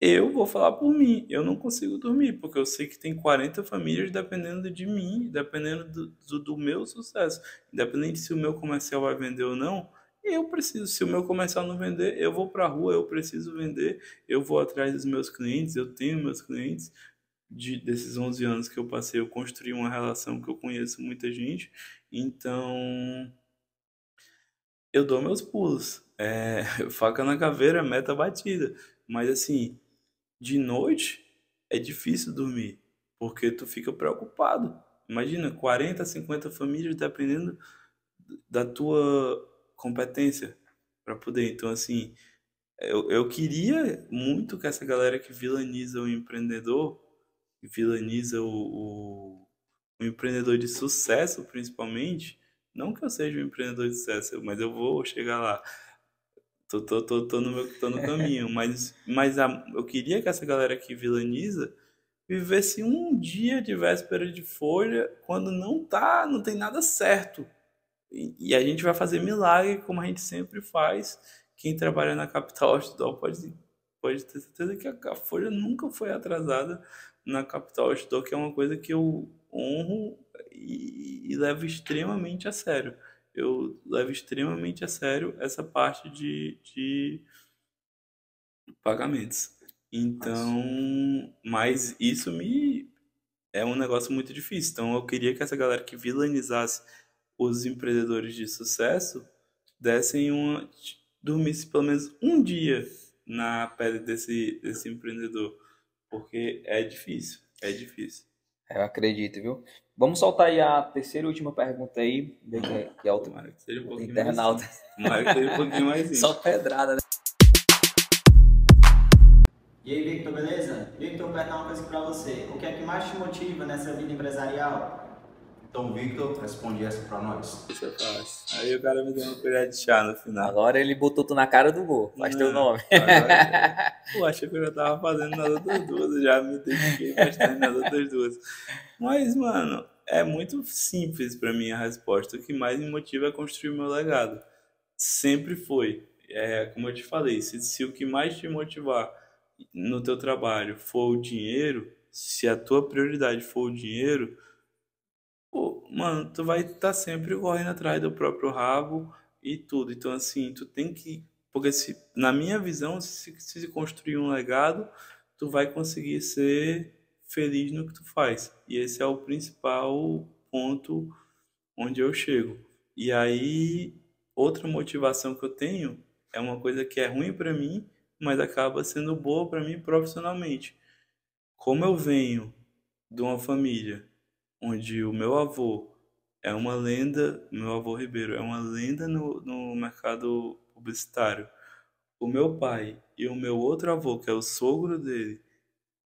eu vou falar por mim, eu não consigo dormir, porque eu sei que tem 40 famílias dependendo de mim, dependendo do meu sucesso. Independente se o meu comercial vai vender ou não, eu preciso. Se o meu comercial não vender, eu vou para a rua, eu preciso vender, eu vou atrás dos meus clientes, eu tenho meus clientes. Desses 11 anos que eu passei, eu construí uma relação que eu conheço muita gente, então eu dou meus pulos. Faca na caveira, meta batida. Mas assim, de noite é difícil dormir, porque tu fica preocupado. Imagina, 40, 50 famílias dependendo da tua competência para poder. Então, assim, eu queria muito que essa galera que vilaniza o empreendedor, que vilaniza o empreendedor de sucesso, principalmente, não que eu seja um empreendedor de sucesso, mas eu vou chegar lá. Tô no caminho, mas eu queria que essa galera que vilaniza vivesse um dia de véspera de folha quando não tem nada certo. E a gente vai fazer milagre como a gente sempre faz. Quem trabalha na Capital Outdoor pode ter certeza que a folha nunca foi atrasada na Capital Outdoor, que é uma coisa que eu honro e levo extremamente a sério. Eu levo extremamente a sério essa parte de pagamentos. Então, mas isso me é um negócio muito difícil. Então, eu queria que essa galera que vilanizasse os empreendedores de sucesso dessem dormisse pelo menos um dia na pele desse empreendedor, porque é difícil, é difícil. Eu acredito, viu? Vamos soltar aí a terceira e última pergunta aí, ver que é outra Tomara que seja um pouquinho internauta. mais simples. Tomara que seja um pouquinho mais simples. Só pedrada, né? E aí, Victor, beleza? Victor, vou perguntar uma coisa pra você. O que é que mais te motiva nessa vida empresarial? Então, Victor, responde essa pra nós. Isso é fácil. Aí o cara me deu uma colher de chá no final. Agora ele botou tu na cara do gol. Faz teu nome. Agora, pô, achei que eu já tava fazendo nas outras duas. Eu já me dediquei bastante nas outras duas. Mas, mano, é muito simples pra mim a resposta. O que mais me motiva é construir o meu legado. Sempre foi. Como eu te falei, se o que mais te motivar no teu trabalho for o dinheiro, se a tua prioridade for o dinheiro, pô, mano, tu vai estar sempre correndo atrás do próprio rabo e tudo. Então, assim, tu tem que. Porque, na minha visão, se construir um legado, tu vai conseguir ser feliz no que tu faz. E esse é o principal ponto onde eu chego. E aí, outra motivação que eu tenho é uma coisa que é ruim para mim, mas acaba sendo boa para mim profissionalmente. Como eu venho de uma família onde o meu avô é uma lenda, meu avô Ribeiro é uma lenda no mercado publicitário. O meu pai e o meu outro avô, que é o sogro dele,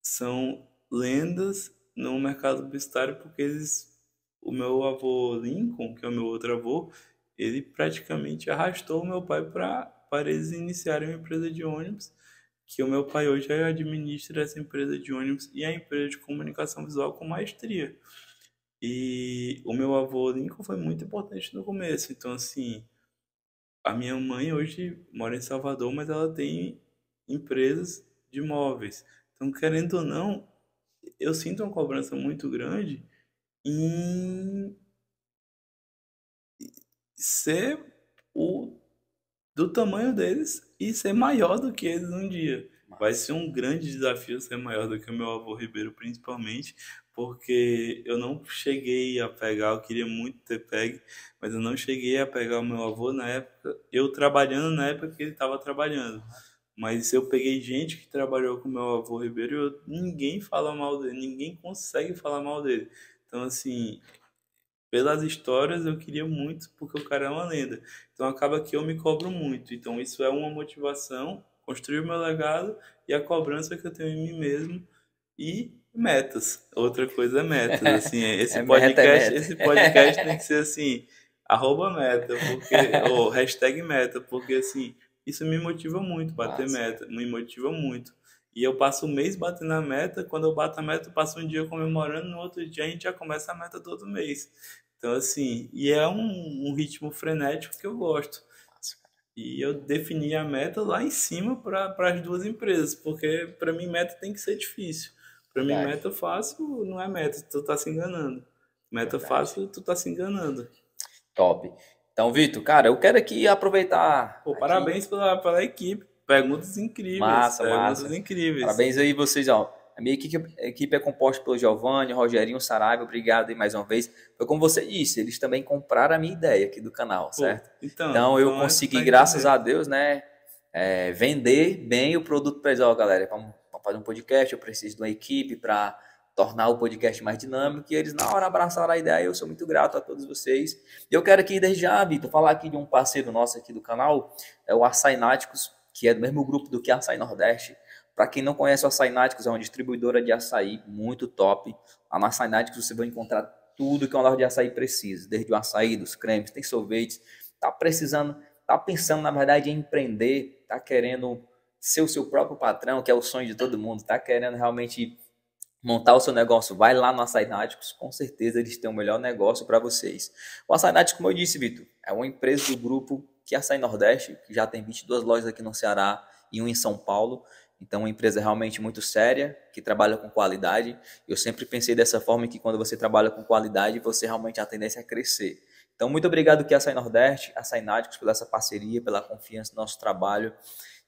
são lendas no mercado publicitário porque o meu avô Lincoln, que é o meu outro avô, ele praticamente arrastou o meu pai para eles iniciarem uma empresa de ônibus, que o meu pai hoje administra essa empresa de ônibus e a empresa de comunicação visual com maestria. E o meu avô Lincoln foi muito importante no começo. Então, assim, a minha mãe hoje mora em Salvador, mas ela tem empresas de móveis. Então, querendo ou não, eu sinto uma cobrança muito grande em ser do tamanho deles e ser maior do que eles um dia. Vai ser um grande desafio ser maior do que o meu avô Ribeiro, principalmente, porque eu não cheguei a pegar, eu queria muito ter pego, mas eu não cheguei a pegar o meu avô na época, eu trabalhando na época que ele estava trabalhando. Mas eu peguei gente que trabalhou com meu avô Ribeiro e ninguém fala mal dele, ninguém consegue falar mal dele. Então, assim, pelas histórias eu queria muito, porque o cara é uma lenda. Então acaba que eu me cobro muito. Então isso é uma motivação, construir o meu legado e a cobrança que eu tenho em mim mesmo e metas. Outra coisa é metas. Assim, É meta, é meta. esse podcast tem que ser assim, @meta, porque, ou hashtag meta, porque assim, isso me motiva muito, bater Massa. meta, me motiva muito. E eu passo o mês batendo a meta, quando eu bato a meta, eu passo um dia comemorando, no outro dia a gente já começa a meta todo mês. Então, assim, e é um ritmo frenético que eu gosto. Massa, cara. E eu defini a meta lá em cima para as duas empresas, porque para mim meta tem que ser difícil. Para mim Verdade, meta fácil não é meta, tu tá se enganando. Meta verdade. fácil, tu tá se enganando. Top. Então, Vitor, cara, eu quero aqui aproveitar Pô, aqui. parabéns pela equipe. Perguntas incríveis, Massa, perguntas massa. incríveis. Parabéns aí vocês, ó. A minha equipe é composta pelo Giovanni, Rogerinho, Saraiva. Obrigado aí mais uma vez. Foi como você disse, eles também compraram a minha ideia aqui do canal, Pô, certo? então Então eu tu consegui, tá graças entendendo. a Deus, né, vender bem o produto para eles. Ó, galera, vamos fazer um podcast, eu preciso de uma equipe para tornar o podcast mais dinâmico. E eles na hora abraçaram a ideia. Eu sou muito grato a todos vocês. E eu quero aqui desde já, Vitor, falar aqui de um parceiro nosso aqui do canal, é o Açaináticos, que é do mesmo grupo do que a Açaí Nordeste. Para quem não conhece, o Açaináticos é uma distribuidora de açaí muito top. Lá na Açaináticos você vai encontrar tudo que uma loja de açaí precisa, desde o açaí, dos cremes, tem sorvetes. Tá precisando, tá pensando na verdade em empreender, tá querendo ser o seu próprio patrão, que é o sonho de todo mundo, tá querendo realmente montar o seu negócio, vai lá no Açaináticos, com certeza eles têm o melhor negócio para vocês. O Açaináticos, como eu disse, Vitor, é uma empresa do grupo que é a Açaí Nordeste, que já tem 22 lojas aqui no Ceará e um em São Paulo. Então, é uma empresa realmente muito séria, que trabalha com qualidade. Eu sempre pensei dessa forma que quando você trabalha com qualidade, você realmente tem a tendência a crescer. Então, muito obrigado que a Açaí Nordeste, a Açaí Náticos, pela essa parceria, pela confiança no nosso trabalho.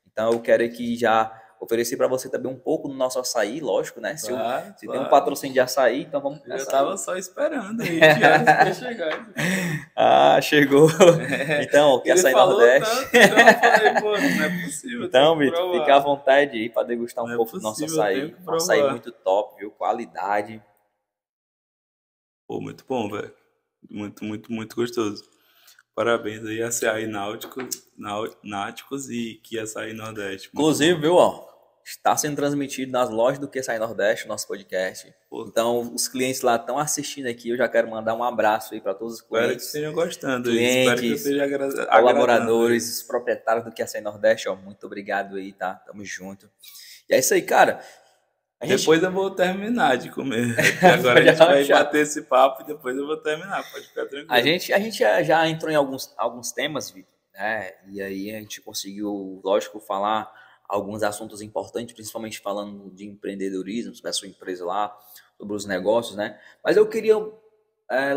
Então, eu quero aqui já oferecer para você também um pouco do nosso açaí, lógico, né? Se Claro, tem um claro. patrocínio de açaí, então vamos Eu já começar. tava só esperando aí, que horas que ia chegar. Ah, chegou. Então, o que Ele Açaí falou Nordeste. tanto, então eu falei, pô, não é possível, eu Então, tenho que Vitor, provar. fica à vontade aí para degustar um Não é pouco do nosso possível, eu tenho açaí. que Um açaí provar. muito top, viu? Qualidade. Pô, muito bom, velho. Muito, muito, muito gostoso. Parabéns aí, Açaí Náuticos e que Açaí Nordeste. Muito Inclusive, bom. viu, ó, está sendo transmitido nas lojas do Que Açaí Nordeste, o nosso podcast. Pô, Então, os clientes lá estão assistindo aqui. Eu já quero mandar um abraço aí para todos os espero que clientes, estejam gostando aí. Espero que eu clientes, esteja agradando aí. colaboradores, os proprietários do Que Açaí Nordeste. Ó, muito obrigado aí, tá? Tamo junto. E é isso aí, cara. A gente- Depois eu vou terminar de comer. Porque agora a gente vai bater esse papo e depois eu vou terminar. Pode ficar tranquilo. A gente já entrou em alguns temas, Vitor, né? E aí a gente conseguiu, lógico, falar alguns assuntos importantes, principalmente falando de empreendedorismo, sobre a sua empresa lá, sobre os negócios, né? Mas eu queria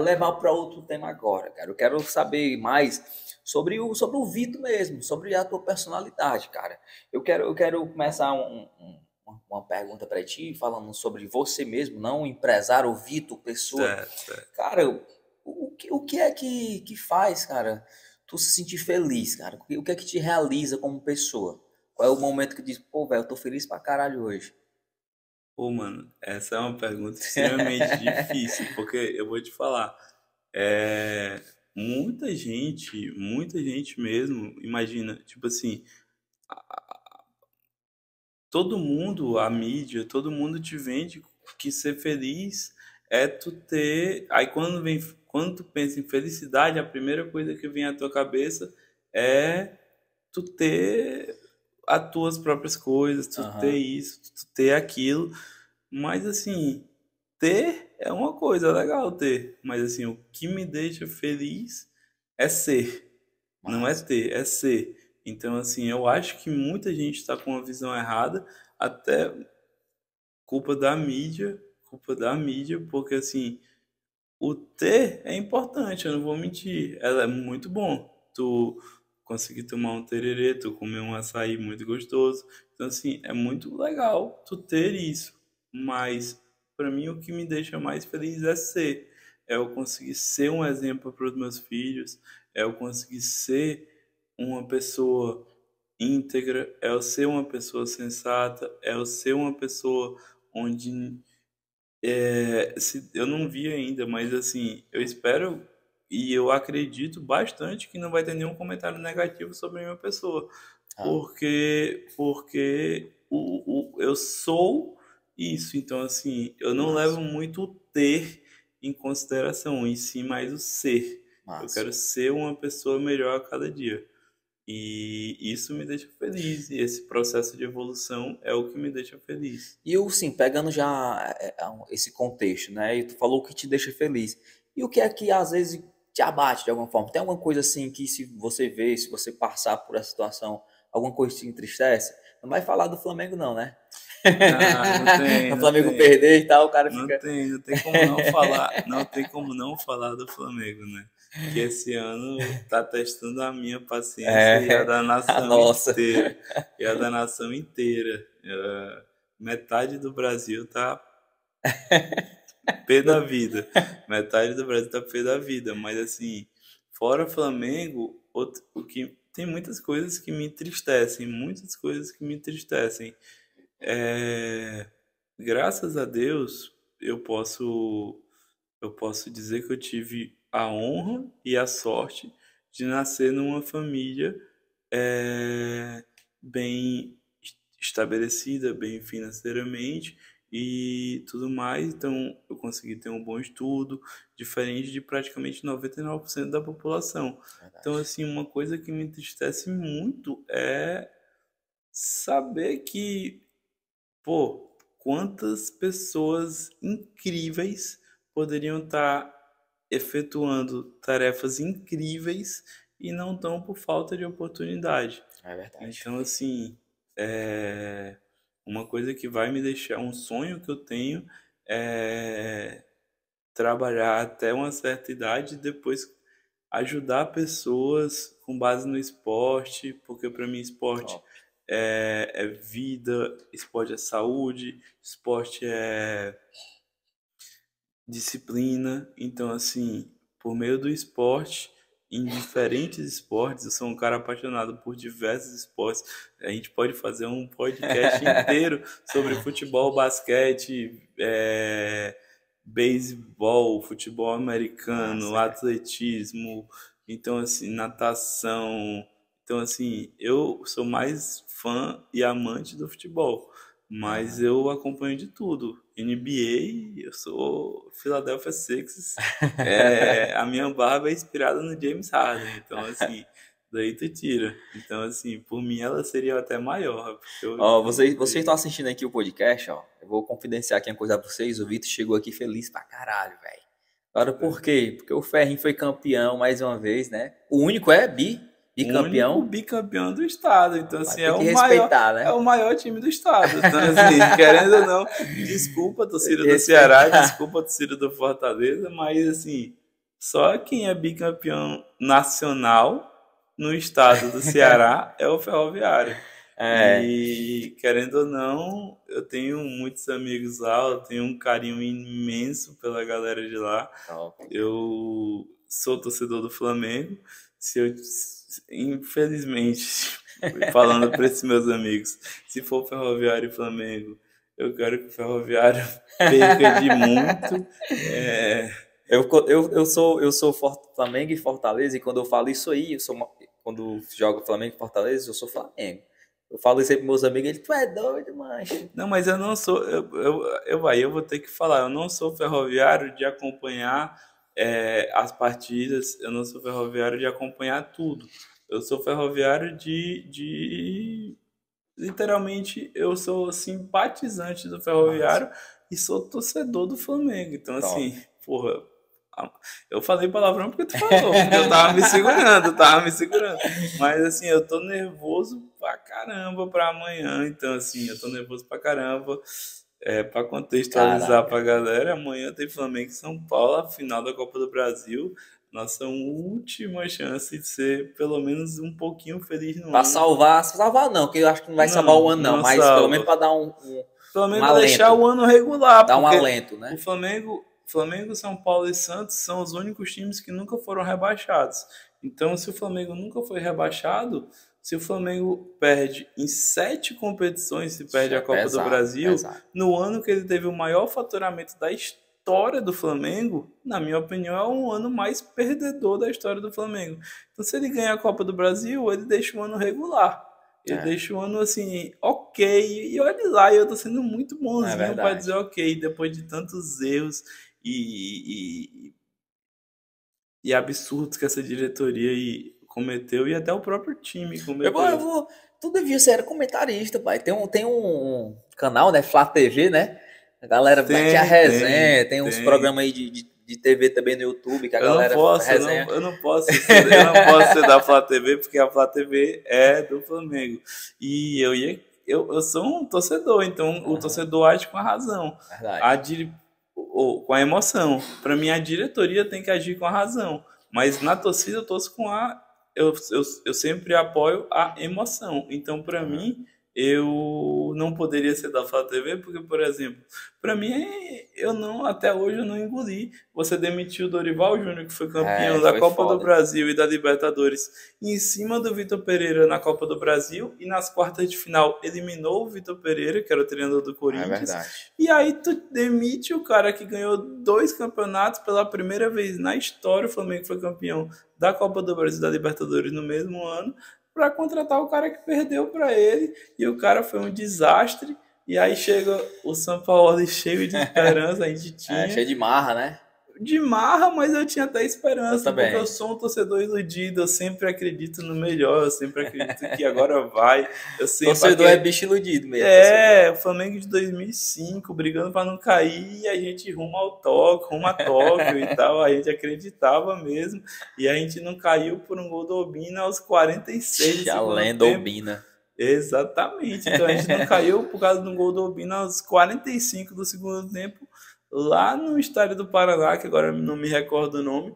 levar para outro tema agora, cara. Eu quero saber mais sobre o Vitor mesmo, sobre a tua personalidade, cara. Eu quero começar uma pergunta para ti, falando sobre você mesmo, não o empresário, o Vitor, pessoa. Certo. Cara, o que é que faz, cara, tu se sentir feliz, cara? O que é que te realiza como pessoa? Qual é o momento que diz, pô, velho, eu tô feliz pra caralho hoje? Pô, mano, essa é uma pergunta extremamente difícil, porque eu vou te falar, muita gente mesmo, imagina, tipo assim, todo mundo, a mídia, todo mundo te vende que ser feliz é tu ter. Aí quando tu pensa em felicidade, a primeira coisa que vem à tua cabeça é tu ter as tuas próprias coisas, tu Aham. ter isso, tu ter aquilo. Mas assim, ter é uma coisa legal ter, mas assim, o que me deixa feliz é ser. Não é Massa. ter, é ser. Então, assim, eu acho que muita gente está com uma visão errada, até culpa da mídia, porque assim, o ter é importante, eu não vou mentir. Ela é muito bom. Tu conseguir tomar um tererê, tu comer um açaí muito gostoso. Então, assim, é muito legal tu ter isso. Mas, para mim, o que me deixa mais feliz é ser. É eu conseguir ser um exemplo para os meus filhos, é eu conseguir ser uma pessoa íntegra, é eu ser uma pessoa sensata, é eu ser uma pessoa onde eu não vi ainda, mas assim, eu espero e eu acredito bastante que não vai ter nenhum comentário negativo sobre a minha pessoa, Ah, porque eu sou isso, então assim, eu não massa, levo muito o ter em consideração, em si mais o ser. Eu massa. quero ser uma pessoa melhor a cada dia. E isso me deixa feliz, e esse processo de evolução é o que me deixa feliz. E eu, sim, pegando já esse contexto, né? E tu falou o que te deixa feliz. E o que é que às vezes te abate de alguma forma? Tem alguma coisa assim que se você vê, se você passar por essa situação, alguma coisa te entristece? Não vai falar do Flamengo não, né? Ah, não tem, O não Flamengo tem. perder e tal, o cara Não fica... tem, não tem como não falar, não tem como não falar do Flamengo, né? Que esse ano tá testando a minha paciência e a É, da a nação nossa. inteira. E a da nação inteira. Metade do Brasil tá pé da vida. Metade do Brasil tá pé da vida. Mas assim, fora Flamengo, o que tem muitas coisas que me entristecem, muitas coisas que me entristecem. É, graças a Deus, eu posso dizer que eu tive a honra e a sorte de nascer numa família bem estabelecida, bem financeiramente e tudo mais. Então, eu consegui ter um bom estudo, diferente de praticamente 99% da população. Então, Verdade. assim, uma coisa que me entristece muito é saber que, pô, quantas pessoas incríveis poderiam estar efetuando tarefas incríveis e não estão por falta de oportunidade. É verdade. Então, assim, é uma coisa que vai me deixar, um sonho que eu tenho é trabalhar até uma certa idade e depois ajudar pessoas com base no esporte, porque para mim esporte Top. é vida, esporte é saúde, esporte é disciplina. Então, assim, por meio do esporte, em diferentes esportes, eu sou um cara apaixonado por diversos esportes. A gente pode fazer um podcast inteiro sobre futebol, basquete, beisebol, futebol americano, Massa, cara. atletismo, então assim, natação. Então assim, eu sou mais fã e amante do futebol, mas Aham. eu acompanho de tudo. NBA, eu sou Philadelphia Sixers, a minha barba é inspirada no James Harden, então assim, daí tu tira. Então assim, por mim ela seria até maior, porque eu Ó, amo vocês ver. estão assistindo aqui o podcast, ó. Eu vou confidenciar aqui uma coisa pra vocês. O Vitor chegou aqui feliz pra caralho, velho. Agora por quê? Porque o Ferrinho foi campeão mais uma vez, né? O único O único bicampeão. bicampeão do estado. Então, Vai assim, ter que respeitar, é né? o maior time do estado. Então, assim, querendo ou não, desculpa a Tem torcida que do Ceará, respeitar. desculpa a torcida do Fortaleza, mas, assim, só quem é bicampeão nacional no estado do Ceará é o Ferroviário. É, E, querendo ou não, eu tenho muitos amigos lá, eu tenho um carinho imenso pela galera de lá. top. Eu sou torcedor do Flamengo. Se eu, infelizmente, falando para esses meus amigos, se for Ferroviário e Flamengo, eu quero que o Ferroviário perca de muito. Eu sou Flamengo e Fortaleza, e quando eu falo isso aí, quando joga Flamengo e Fortaleza, eu sou Flamengo. Eu falo isso aí pros meus amigos, eles, tu é doido, mancho. Não, mas eu não sou. Eu vou ter que falar. Eu não sou ferroviário de acompanhar as partidas. Eu não sou ferroviário de acompanhar tudo. Eu sou ferroviário literalmente, eu sou simpatizante do Massa, Ferroviário e sou torcedor do Flamengo. Então, top. assim, porra, eu falei palavrão porque tu falou, porque eu tava me segurando, tava me segurando. Mas, assim, eu tô nervoso pra caramba pra amanhã. Então, assim, eu tô nervoso pra caramba. Pra contextualizar Caraca. pra galera, amanhã tem Flamengo e São Paulo, a final da Copa do Brasil. Nossa última chance de ser pelo menos um pouquinho feliz no Pra ano. salvar não, que eu acho que não vai salvar o Não, ano não, não mas pelo menos salva. pra dar pelo menos alento. deixar o ano regular. Dá um porque alento, né? O Flamengo, São Paulo e Santos são os únicos times que nunca foram rebaixados. Então, se o Flamengo nunca foi rebaixado, se o Flamengo perde em 7 competições, se perde a Copa do Brasil, no ano que ele teve o maior faturamento da história do Flamengo, na minha opinião, é um ano mais perdedor da história do Flamengo. Então, se ele ganhar a Copa do Brasil, ele deixa o ano regular. Ele deixa o ano assim, ok. E olha lá, eu tô sendo muito bonzinho para dizer ok, depois de tantos erros e absurdos que essa diretoria aí cometeu e até o próprio time cometeu. Tu devia ser comentarista, pai. Tem um canal, né? Flá TV, né? A galera mete a resenha, tem uns programas aí de TV também no YouTube que a galera resenha. Eu não posso ser da Flá TV porque a Flá TV é do Flamengo. E eu sou um torcedor, então o torcedor age com a razão. Verdade. Com a emoção. Para mim, a diretoria tem que agir com a razão. Mas na torcida eu torço com eu sempre apoio a emoção. Então, para mim, eu não poderia ser da Flá TV, porque, por exemplo, para mim, até hoje eu não engoli. Você demitiu o Dorival Júnior, que foi campeão da Copa do Brasil e da Libertadores, em cima do Vitor Pereira na Copa do Brasil, e nas quartas de final eliminou o Vitor Pereira, que era o treinador do Corinthians. É verdade. E aí tu demite o cara que ganhou 2 campeonatos pela primeira vez na história. O Flamengo foi campeão da Copa do Brasil e da Libertadores no mesmo ano, para contratar o cara que perdeu para ele, e o cara foi um desastre. E aí chega o São Paulo cheio de esperança, a gente tinha. Cheio de marra, né? De marra, mas eu tinha até esperança, porque eu sou um torcedor iludido, eu sempre acredito no melhor, eu sempre acredito que agora vai. Torcedor é bicho iludido mesmo. O Flamengo de 2005, brigando para não cair, e a gente rumo a Tóquio e tal, a gente acreditava mesmo, e a gente não caiu por um gol do Obina aos 46 do segundo tempo. Obina. Exatamente, então a gente não caiu por causa do gol do Obina aos 45 do segundo tempo, lá no estádio do Paraná, que agora não me recordo o nome,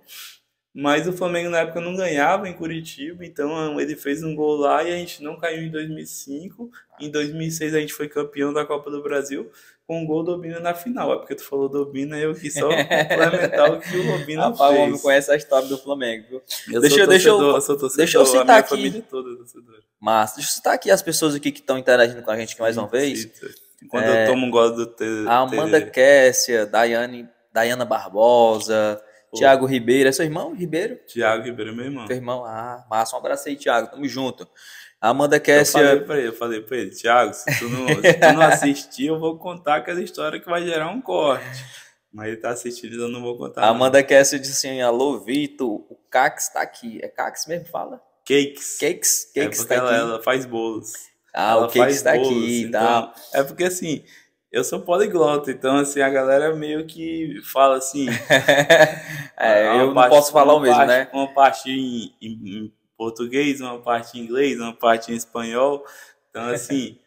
mas o Flamengo na época não ganhava em Curitiba, então ele fez um gol lá e a gente não caiu em 2005. Em 2006 a gente foi campeão da Copa do Brasil com um gol do Obina na final. É porque tu falou do Obina e eu quis só complementar o que o Obina fez. O homem conhece a história do Flamengo, viu? Deixa eu citar aqui. Família toda é torcedora. Mas deixa eu citar aqui as pessoas aqui que estão interagindo com a gente aqui mais uma vez. Quando eu tomo um gole do a Amanda Kessia, Dayana Barbosa, Tiago Ribeiro. É seu irmão, Ribeiro? Tiago Ribeiro é meu irmão. Teu irmão, massa. Um abraço aí, Tiago. Tamo junto. A Amanda Kessia... Eu falei pra ele, Tiago, se tu não assistir, eu vou contar aquela história que vai gerar um corte. Mas ele tá assistindo, eu não vou contar. A Amanda Kessia disse assim, alô, Vitor, o Cax tá aqui. É Cax mesmo que fala? Cakes É porque ela faz bolos. O Cakes tá aqui e tal. É porque assim, eu sou poliglota, então assim, a galera meio que fala assim... eu não posso falar o mesmo, né? Uma parte em português, uma parte em inglês, uma parte em espanhol. Então assim,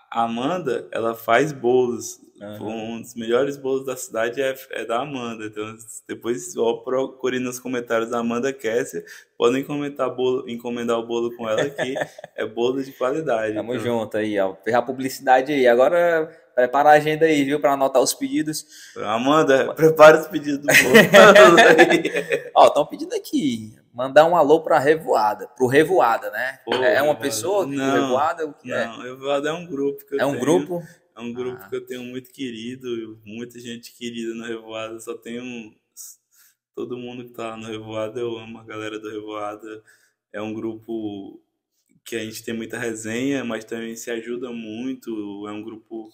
a Amanda, ela faz bolos. Um dos melhores bolos da cidade é da Amanda. Então, depois procurem nos comentários da Amanda Kessia. Podem encomendar o bolo com ela, que é bolo de qualidade. Tamo junto aí, ó. Fez a publicidade aí. Agora, prepara a agenda aí, viu? Pra anotar os pedidos. Amanda, prepara os pedidos do bolo. Ó, estão pedindo aqui. Mandar um alô pra Revoada. Pro Revoada, né? É uma pessoa? Não, Revoada? O que não, Revoada é um grupo que eu tenho. É um grupo? É um grupo que eu tenho muito querido, muita gente querida no Revoada, só tenho... Todo mundo que tá lá no Revoada, eu amo a galera do Revoada. É um grupo que a gente tem muita resenha, mas também se ajuda muito. É um grupo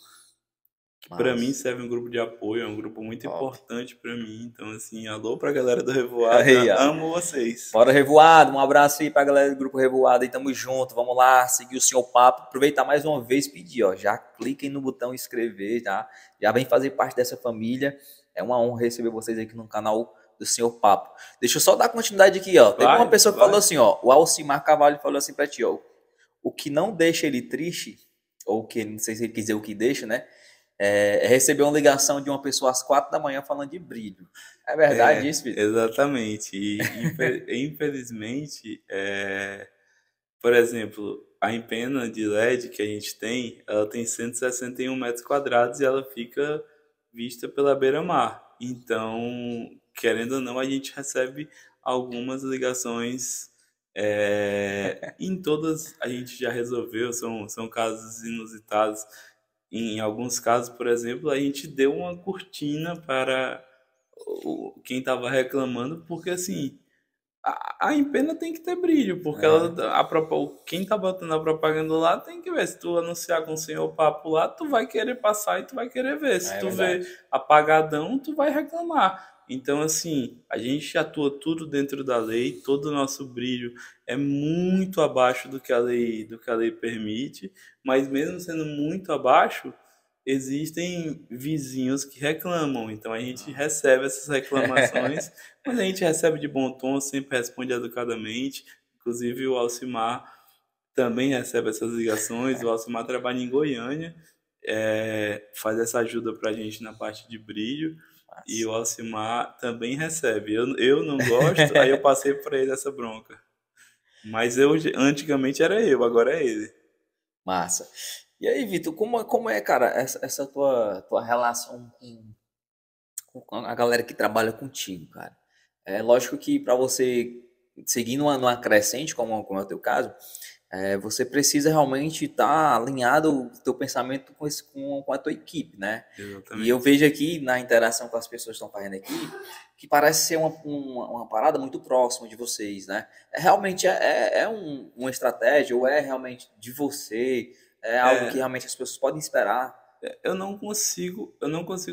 que para mim serve um grupo de apoio, é um grupo muito importante para mim. Então, assim, alô pra galera do Revoada, amo vocês. Bora, Revoada, um abraço aí pra galera do grupo Revoada e tamo junto. Vamos lá, seguir o Senhor Papo. Aproveitar mais uma vez, pedir, ó, já cliquem no botão inscrever, tá? Já vem fazer parte dessa família. É uma honra receber vocês aqui no canal do Senhor Papo. Deixa eu só dar continuidade aqui, ó. Teve uma pessoa que falou assim, ó, o Alcimar Cavalho falou assim pra ti, ó, o que não deixa ele triste, ou que, não sei se ele quis dizer o que deixa, né? É receber uma ligação de uma pessoa às 4 da manhã falando de brilho. É verdade isso, Vitor? Exatamente. E infelizmente, por exemplo, a empena de LED que a gente tem, ela tem 161 metros quadrados e ela fica vista pela beira-mar. Então, querendo ou não, a gente recebe algumas ligações. Em todas a gente já resolveu, são casos inusitados. Em alguns casos, por exemplo, a gente deu uma cortina para quem estava reclamando, porque assim, a empena tem que ter brilho, porque quem tá botando a propaganda lá tem que ver. Se tu anunciar com o senhor papo lá, tu vai querer passar e tu vai querer ver. Se tu ver apagadão, tu vai reclamar. Então, assim, a gente atua tudo dentro da lei, todo o nosso brilho é muito abaixo do que a lei permite, mas mesmo sendo muito abaixo, existem vizinhos que reclamam, então a gente recebe essas reclamações, mas a gente recebe de bom tom, sempre responde educadamente. Inclusive o Alcimar também recebe essas ligações. O Alcimar trabalha em Goiânia, faz essa ajuda pra gente na parte de brilho. Nossa. E o Alcimar também recebe. Eu não gosto, aí eu passei para ele essa bronca. Mas antigamente era eu, agora é ele. Massa. E aí, Vitor, como é, cara, essa tua relação com a galera que trabalha contigo, cara? É lógico que para você seguir numa crescente, como é o teu caso, você precisa realmente estar alinhado o teu pensamento com a tua equipe, né? Exatamente. E eu vejo aqui na interação com as pessoas que estão fazendo aqui, que parece ser uma parada muito próxima de vocês, né? Realmente uma estratégia ou é realmente de você? É algo que realmente as pessoas podem esperar? Eu não consigo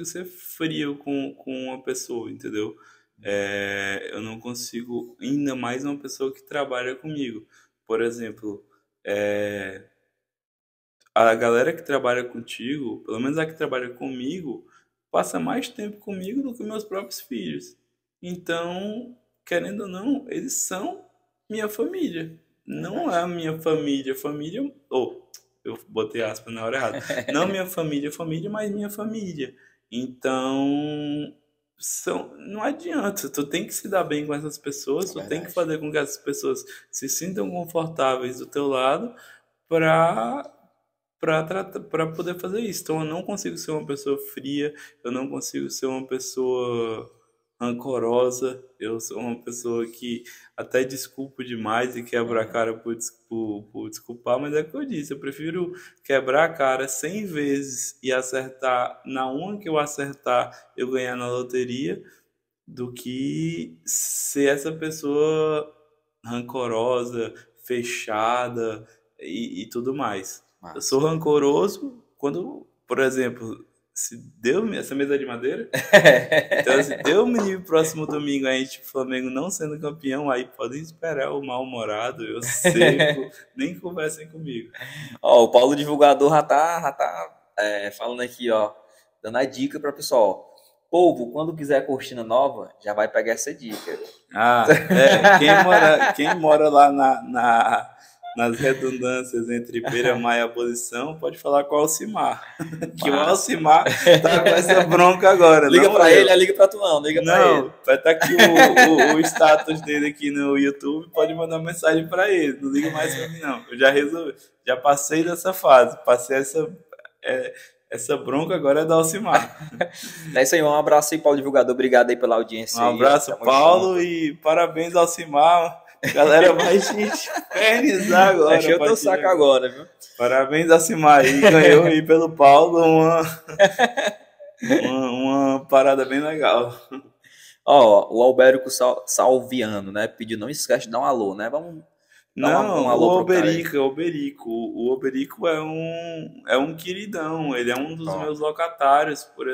ser frio com uma pessoa, entendeu? Eu não consigo, ainda mais uma pessoa que trabalha comigo. Por exemplo, a galera que trabalha contigo, pelo menos a que trabalha comigo, passa mais tempo comigo do que meus próprios filhos. Então, querendo ou não, eles são minha família. Não é a minha família, eu botei aspas na hora errada. Não minha família, mas minha família. Então, não adianta. Tu tem que se dar bem com essas pessoas, tu tem que fazer com que essas pessoas se sintam confortáveis do teu lado para poder fazer isso. Então, eu não consigo ser uma pessoa fria, eu não consigo ser uma pessoa rancorosa, eu sou uma pessoa que até desculpo demais e quebra a cara por desculpar, mas é o que eu disse, eu prefiro quebrar a cara 100 vezes e acertar, na uma que eu acertar, eu ganhar na loteria, do que ser essa pessoa rancorosa, fechada e tudo mais. Nossa. Eu sou rancoroso quando, por exemplo, se deu essa mesa de madeira, então se deu o menino próximo domingo, a gente, o Flamengo não sendo campeão, aí podem esperar o mal-humorado, eu seco, nem conversem comigo. Ó, o Paulo Divulgador já tá falando aqui, ó, dando a dica para o pessoal. Povo, quando quiser cortina nova, já vai pegar essa dica. Quem mora lá nas redundâncias entre Beira-Mar e Abolição, pode falar com o Alcimar. Que o Alcimar tá com essa bronca agora. Liga pra ele, liga pra tu não, liga pra ele. Não, vai estar aqui o status dele aqui no YouTube, pode mandar mensagem pra ele, não liga mais pra mim não. Eu já resolvi, já passei dessa fase, passei essa bronca agora é da Alcimar. É isso aí, um abraço aí, Paulo Divulgador, obrigado aí pela audiência. Um abraço, Paulo, e parabéns, Alcimar. Galera vai te infernizar agora. Encheu teu saco agora, viu? Parabéns, Alcimar. Aí ganhou aí pelo Paulo uma parada bem legal. Ó, o Albérico Salviano, né? Pediu, não esquece de dar um alô, né? Vamos dar um alô o Oberico. O Oberico é um queridão. Ele é um dos meus locatários. Por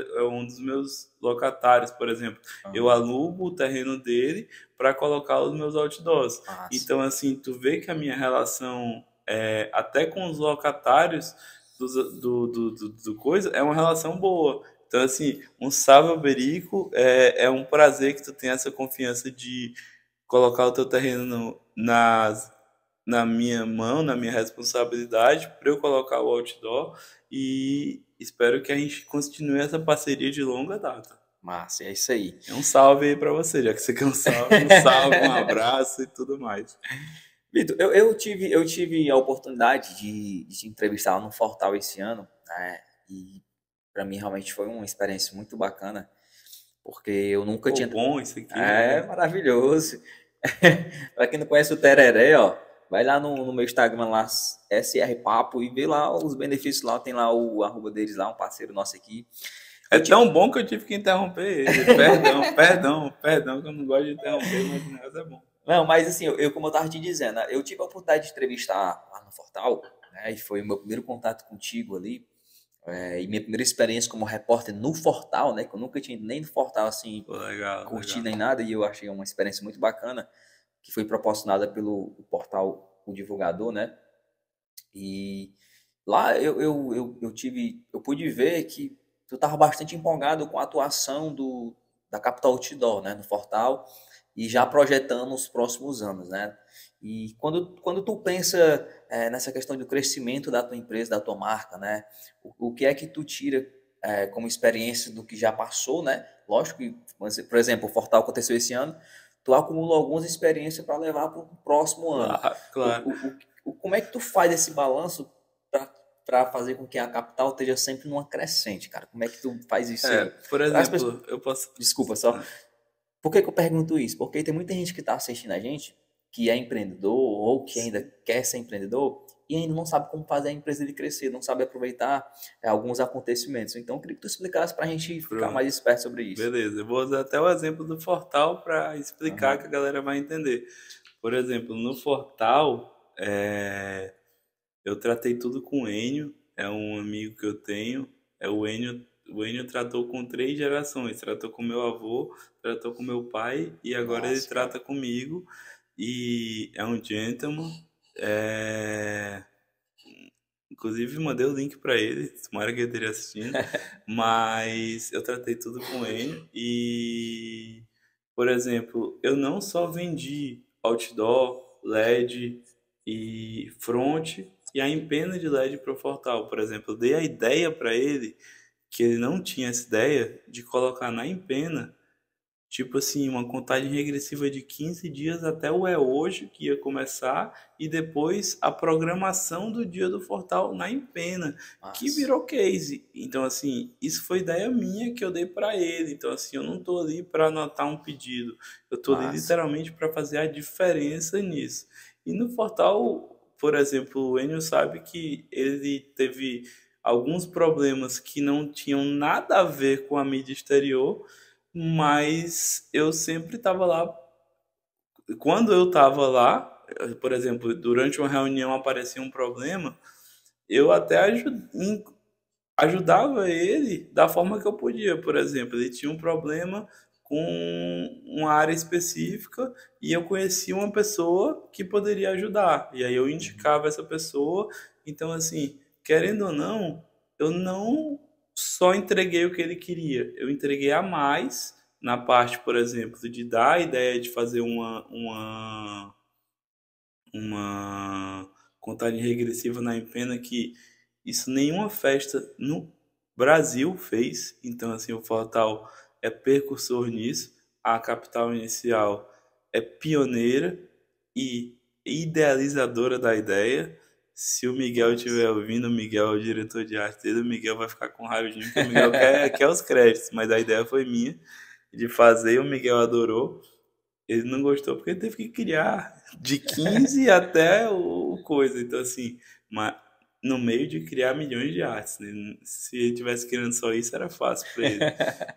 exemplo. Eu alugo o terreno dele para colocar os meus outdoors. Então, assim, tu vê que a minha relação, até com os locatários do coisa, é uma relação boa. Então, assim, um salve, Alberico, é um prazer que tu tenha essa confiança de colocar o teu terreno na minha mão, na minha responsabilidade, para eu colocar o outdoor, e espero que a gente continue essa parceria de longa data. Massa, é isso aí. Um salve aí pra você, já que você quer um salve, um abraço e tudo mais. Vitor, eu tive a oportunidade de te entrevistar lá no Fortal esse ano, né? E para mim realmente foi uma experiência muito bacana, porque eu nunca Pô, tinha. bom isso aqui, É né? maravilhoso. Para quem não conhece o Tereré, ó, vai lá no meu Instagram lá, SR Papo, e vê lá os benefícios lá, tem lá o arroba deles lá, um parceiro nosso aqui. É Eu tive. tão bom que eu tive que interromper ele. Perdão, perdão, perdão, que eu não gosto de interromper, mas o negócio é bom. Não, mas assim, como eu tava te dizendo, né, eu tive a oportunidade de entrevistar lá no Fortal, né, e foi o meu primeiro contato contigo ali, e minha primeira experiência como repórter no Fortal, né, que eu nunca tinha ido nem no Fortal, assim, Pô, legal, curtir legal. nem nada, e eu achei uma experiência muito bacana, que foi proporcionada pelo portal O Divulgador, né, e lá eu pude ver que tu estava bastante empolgado com a atuação da Capital Outdoor, né, no Fortal, e já projetando os próximos anos, né? E quando tu pensa nessa questão do crescimento da tua empresa, da tua marca, né? O que é que tu tira como experiência do que já passou, né? Lógico que, por exemplo, o Fortal aconteceu esse ano, tu acumulou algumas experiências para levar para o próximo ano. Claro, claro. Como é que tu faz esse balanço para fazer com que a capital esteja sempre numa crescente, cara? Como é que tu faz isso aí? Por As pessoas... exemplo, eu posso. Desculpa, só. Por que eu pergunto isso? Porque tem muita gente que está assistindo a gente, que é empreendedor ou que ainda quer ser empreendedor e ainda não sabe como fazer a empresa de crescer, não sabe aproveitar alguns acontecimentos. Então, eu queria que tu explicasse para a gente ficar mais esperto sobre isso. Beleza, eu vou usar até o exemplo do Fortal para explicar que a galera vai entender. Por exemplo, no Fortal, eu tratei tudo com o Enio, é um amigo que eu tenho. O Enio tratou com 3 gerações, tratou com meu avô, tratou com meu pai e agora ele Nossa, trata comigo. E é um gentleman. é, Inclusive mandei o link para ele, tomara que ele esteja assistindo. Mas eu tratei tudo com ele e, por exemplo, eu não só vendi outdoor, LED e front e a empena de LED para o Fortal. Por exemplo, eu dei a ideia para ele, que ele não tinha essa ideia, de colocar na empena, tipo assim, uma contagem regressiva de 15 dias até o é hoje, que ia começar, e depois a programação do dia do Fortal na empena, que Nossa. virou case. Então, assim, isso foi ideia minha que eu dei para ele. Então, assim, eu não tô ali para anotar um pedido, eu tô ali Massa. literalmente para fazer a diferença nisso. E no Fortal, por exemplo, o Enio sabe que ele teve alguns problemas que não tinham nada a ver com a mídia exterior, mas eu sempre estava lá. Quando eu estava lá, por exemplo, durante uma reunião aparecia um problema, eu até ajudava ele da forma que eu podia. Por exemplo, ele tinha um problema com uma área específica e eu conhecia uma pessoa que poderia ajudar. E aí eu indicava essa pessoa. Então, assim, querendo ou não, eu não só entreguei o que ele queria, eu entreguei a mais na parte, por exemplo, de dar a ideia de fazer uma contagem regressiva na empena, que isso nenhuma festa no Brasil fez. Então, assim, o Fortal é precursor nisso. A Capital Inicial é pioneira e idealizadora da ideia. Se o Miguel estiver ouvindo, o Miguel é o diretor de arte dele, o Miguel vai ficar com raiva de mim, porque o Miguel quer os créditos, mas a ideia foi minha de fazer e o Miguel adorou. Ele não gostou porque ele teve que criar de 15 até o coisa. Então, assim, no meio de criar milhões de artes, né? Se ele tivesse querendo só isso, era fácil para ele.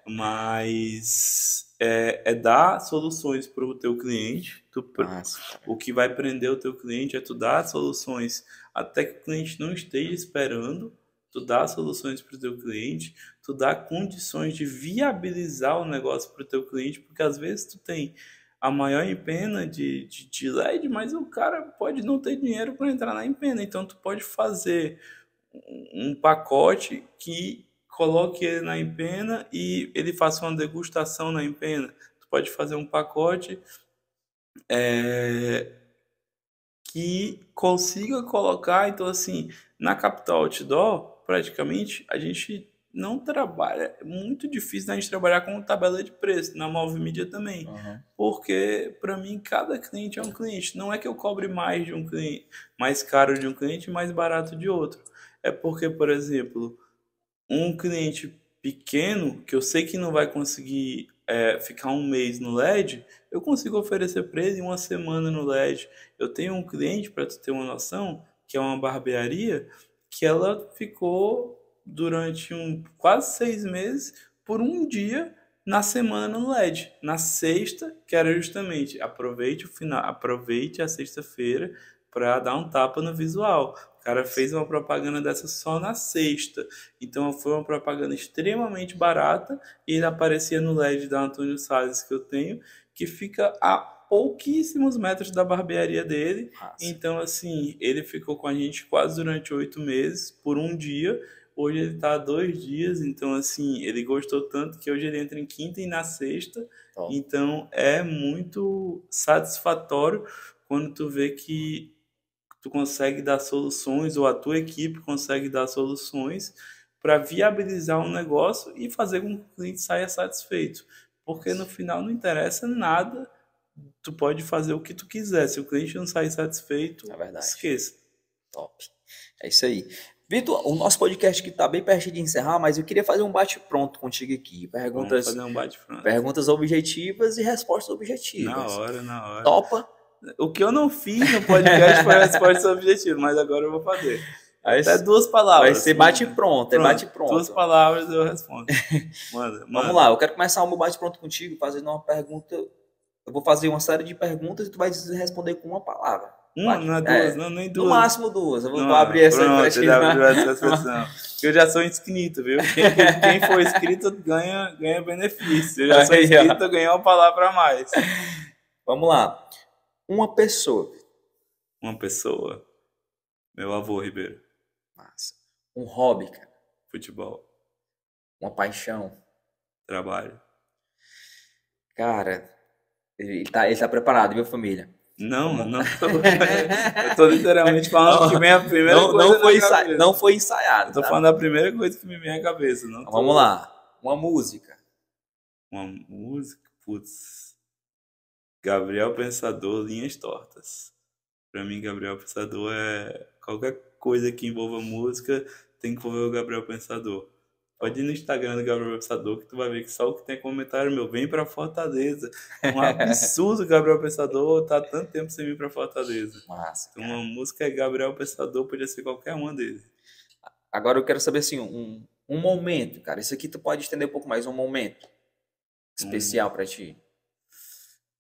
Mas é dar soluções para o teu cliente. O que vai prender o teu cliente é tu dar soluções até que o cliente não esteja esperando. Tu dá soluções para o teu cliente, tu dá condições de viabilizar o negócio para o teu cliente, porque às vezes tu tem a maior empena de LED, mas o cara pode não ter dinheiro para entrar na empena. Então, tu pode fazer um pacote que coloque ele na empena e ele faça uma degustação na empena. Tu pode fazer um pacote que consiga colocar. Então, assim, na Capital Outdoor, praticamente, a gente não trabalha, é muito difícil a gente trabalhar com tabela de preço, na Movimídia também. Porque, para mim, cada cliente é um cliente. Não é que eu cobre mais de um cliente, mais caro de um cliente e mais barato de outro. É porque, por exemplo, um cliente pequeno, que eu sei que não vai conseguir ficar um mês no LED, eu consigo oferecer para ele uma semana no LED. Eu tenho um cliente, para tu ter uma noção, que é uma barbearia, que ela ficou durante quase 6 meses por um dia na semana no LED. Na sexta, que era justamente aproveite a sexta-feira para dar um tapa no visual. O cara fez uma propaganda dessa só na sexta. Então foi uma propaganda extremamente barata e ele aparecia no LED da Antônio Salles que eu tenho, que fica a pouquíssimos metros da barbearia dele. Nossa. Então, assim, ele ficou com a gente quase durante 8 meses, por um dia. Hoje ele tá há 2 dias, então, assim, ele gostou tanto que hoje ele entra em quinta e na sexta. Top. Então, é muito satisfatório quando tu vê que tu consegue dar soluções, ou a tua equipe consegue dar soluções para viabilizar um negócio e fazer com que o cliente saia satisfeito. Porque no final não interessa nada, tu pode fazer o que tu quiser. Se o cliente não sair satisfeito, É verdade. esqueça. Top. É isso aí. Vitor, o nosso podcast aqui tá bem perto de encerrar, mas eu queria fazer um bate-pronto contigo aqui. Vamos fazer um bate-pronto. Perguntas objetivas e respostas objetivas. Na hora. Topa? O que eu não fiz no podcast foi a resposta objetiva, mas agora eu vou fazer. Até 2 palavras. Vai ser bate-pronto, é bate-pronto. 2 palavras eu respondo. Manda. Vamos lá, eu quero começar o meu bate-pronto contigo fazendo uma pergunta. Eu vou fazer uma série de perguntas e tu vai responder com uma palavra. Não é 2, não, nem 2. No máximo 2. Eu vou abrir essa expressão. Eu já sou inscrito, viu? Quem for inscrito ganha benefício. Eu já sou inscrito, eu ganho uma palavra a mais. Vamos lá. Uma pessoa. Meu avô Ribeiro. Massa. Um hobby, cara. Futebol. Uma paixão. Trabalho. Cara, ele tá preparado, viu, família? Não tô. Eu tô literalmente falando que vem a primeira coisa. Não foi ensaiado. Eu tô falando a primeira coisa que me vem à cabeça. Vamos lá. Uma música. Putz. Gabriel Pensador, Linhas Tortas. Pra mim, Gabriel Pensador é... Qualquer coisa que envolva música tem que envolver o Gabriel Pensador. Pode ir no Instagram do Gabriel Pensador que tu vai ver que só o que tem comentário meu. Vem pra Fortaleza. Um absurdo Gabriel Pensador tá tanto tempo sem vir pra Fortaleza. Massa, então, uma música é Gabriel Pensador, podia ser qualquer uma deles. Agora eu quero saber assim, um momento, cara. Isso aqui tu pode estender um pouco mais. Um momento especial pra ti.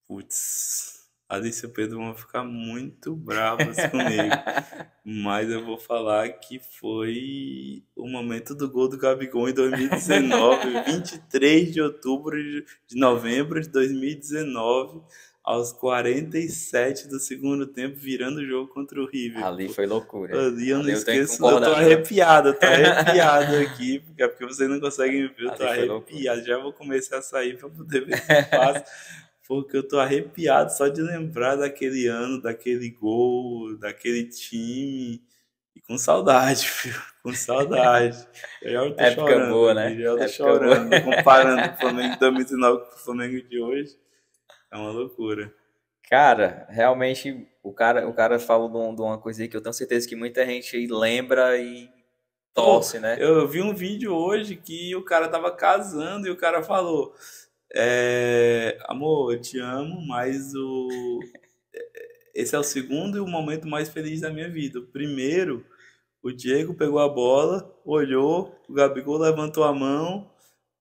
Putz, Alice e o Pedro vão ficar muito bravos comigo. Mas eu vou falar que foi o momento do gol do Gabigol em 2019, 23 de novembro de 2019, aos 47 do segundo tempo, virando o jogo contra o River. Ali foi loucura. Ali eu não esqueço, eu tô arrepiado aqui, porque vocês não conseguem me ver, eu tô arrepiado. Já vou começar a sair pra poder ver se passa. Porque eu tô arrepiado só de lembrar daquele ano, daquele gol, daquele time. E com saudade, filho. Com saudade. Eu tô época chorando. Boa, né? Eu tô chorando. Boa. Comparando o Flamengo de 2019 com o Flamengo de hoje. É uma loucura. Cara, realmente, o cara falou de uma coisa aí que eu tenho certeza que muita gente aí lembra e torce, né? Eu vi um vídeo hoje que o cara tava casando e o cara falou... amor, eu te amo, mas esse é o segundo e o momento mais feliz da minha vida. O primeiro, o Diego pegou a bola, olhou, o Gabigol levantou a mão,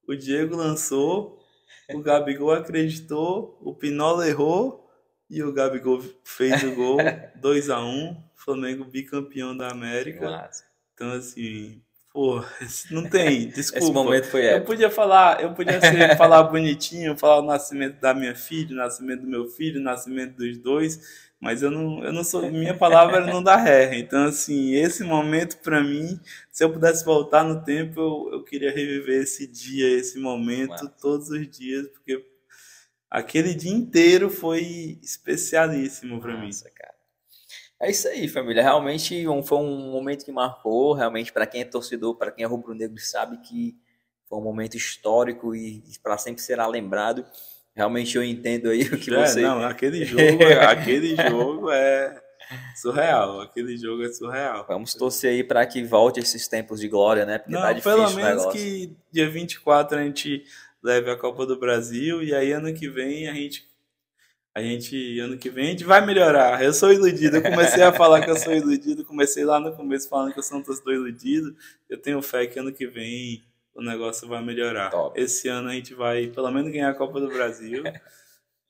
o Diego lançou, o Gabigol acreditou, o Pinola errou e o Gabigol fez o gol. 2-1, Flamengo bicampeão da América. Nossa. Então, assim... Pô, não tem, desculpa. Esse momento foi épico. Eu podia falar bonitinho, falar o nascimento da minha filha, o nascimento do meu filho, o nascimento dos dois, mas eu não sou, minha palavra não dá ré. Então, assim, esse momento pra mim, se eu pudesse voltar no tempo, eu queria reviver esse dia, esse momento, todos os dias, porque aquele dia inteiro foi especialíssimo pra mim. Cara. É isso aí, família. Realmente foi um momento que marcou. Realmente, para quem é torcedor, para quem é rubro-negro, sabe que foi um momento histórico e para sempre será lembrado. Realmente eu entendo aí o que você. Não, aquele jogo é surreal. Aquele jogo é surreal. Vamos torcer aí para que volte esses tempos de glória, né? Porque tá Não, pelo difícil o menos negócio. que dia 24 a gente leve a Copa do Brasil e aí ano que vem ano que vem a gente vai melhorar. Eu sou iludido. Eu comecei a falar que eu sou iludido. Comecei lá no começo falando que eu sou um torcedor iludido. Eu tenho fé que ano que vem o negócio vai melhorar. Top. Esse ano a gente vai pelo menos ganhar a Copa do Brasil.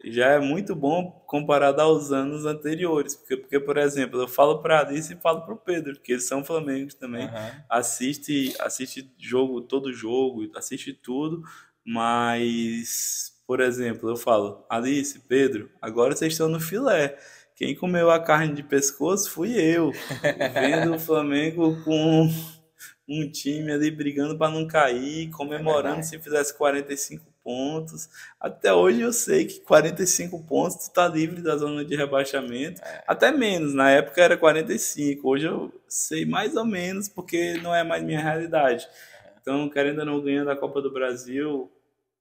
Já é muito bom comparado aos anos anteriores. Porque por exemplo, eu falo para Alice e falo para o Pedro, que eles são Flamengo também. Assiste todo jogo, assiste tudo. Mas, por exemplo, eu falo, Alice, Pedro, agora vocês estão no filé. Quem comeu a carne de pescoço fui eu. Vendo o Flamengo com um time ali brigando para não cair, comemorando se fizesse 45 pontos. Até hoje eu sei que 45 pontos tu tá livre da zona de rebaixamento. Até menos, na época era 45. Hoje eu sei mais ou menos porque não é mais minha realidade. Então, querendo ou não, ganhando a Copa do Brasil,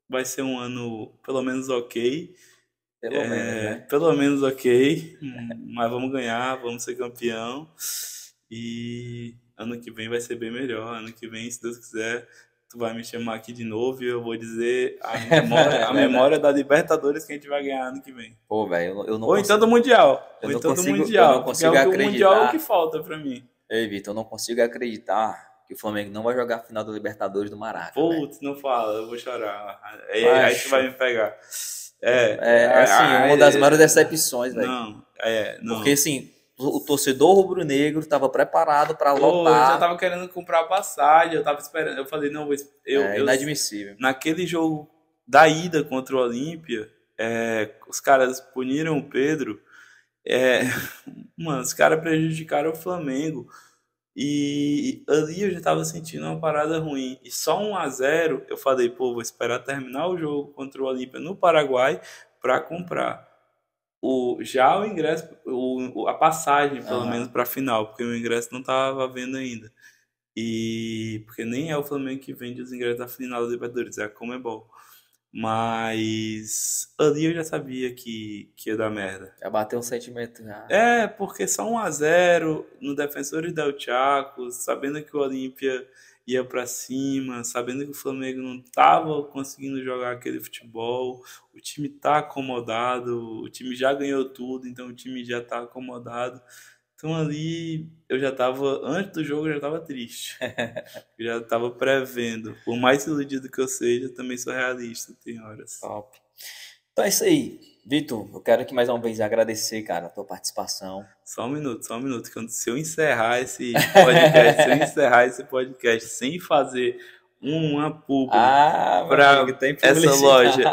vai ser um ano pelo menos ok. Pelo menos ok. Mas vamos ganhar, vamos ser campeão. E ano que vem vai ser bem melhor. Ano que vem, se Deus quiser, tu vai me chamar aqui de novo e eu vou dizer a memória da Libertadores que a gente vai ganhar ano que vem. Pô, velho, eu não Ou consigo. então do Mundial. Eu Ou não então consigo- do Mundial. eu não consigo porque o acreditar. Mundial é o que falta pra mim. Ei, Vitor, eu não consigo acreditar que o Flamengo não vai jogar a final da Libertadores do Maraca. velho. Putz, não fala, eu vou chorar. Aí tu vai me pegar. Uma das maiores decepções, velho. Não. Porque, assim, o torcedor rubro-negro estava preparado para Pô, eu lotar. já tava querendo comprar passagem, eu tava esperando. Eu falei, não, eu Inadmissível. naquele jogo da ida contra o Olímpia, os caras puniram o Pedro. Mano, os caras prejudicaram o Flamengo. E ali eu já tava sentindo uma parada ruim. E só 1-0 eu falei, pô, vou esperar terminar o jogo contra o Olímpia no Paraguai pra comprar. Já o ingresso, a passagem, pelo menos, pra final, porque o ingresso não tava vendo ainda. E porque nem é o Flamengo que vende os ingressos da final da Libertadores, é a Conmebol. Mas ali eu já sabia que ia dar merda. Já bateu um sentimento. Já. Porque só 1-0 no Defensores del Chaco, sabendo que o Olímpia ia pra cima, sabendo que o Flamengo não tava conseguindo jogar aquele futebol, o time tá acomodado, o time já ganhou tudo, então o time já tá acomodado. Então ali eu já tava, antes do jogo eu já tava triste. Eu já tava prevendo. Por mais iludido que eu seja, eu também sou realista, tem horas. Top. Então é isso aí. Vitor, eu quero aqui mais uma vez agradecer, cara, a tua participação. Só um minuto. Que se eu encerrar esse podcast sem fazer uma publi para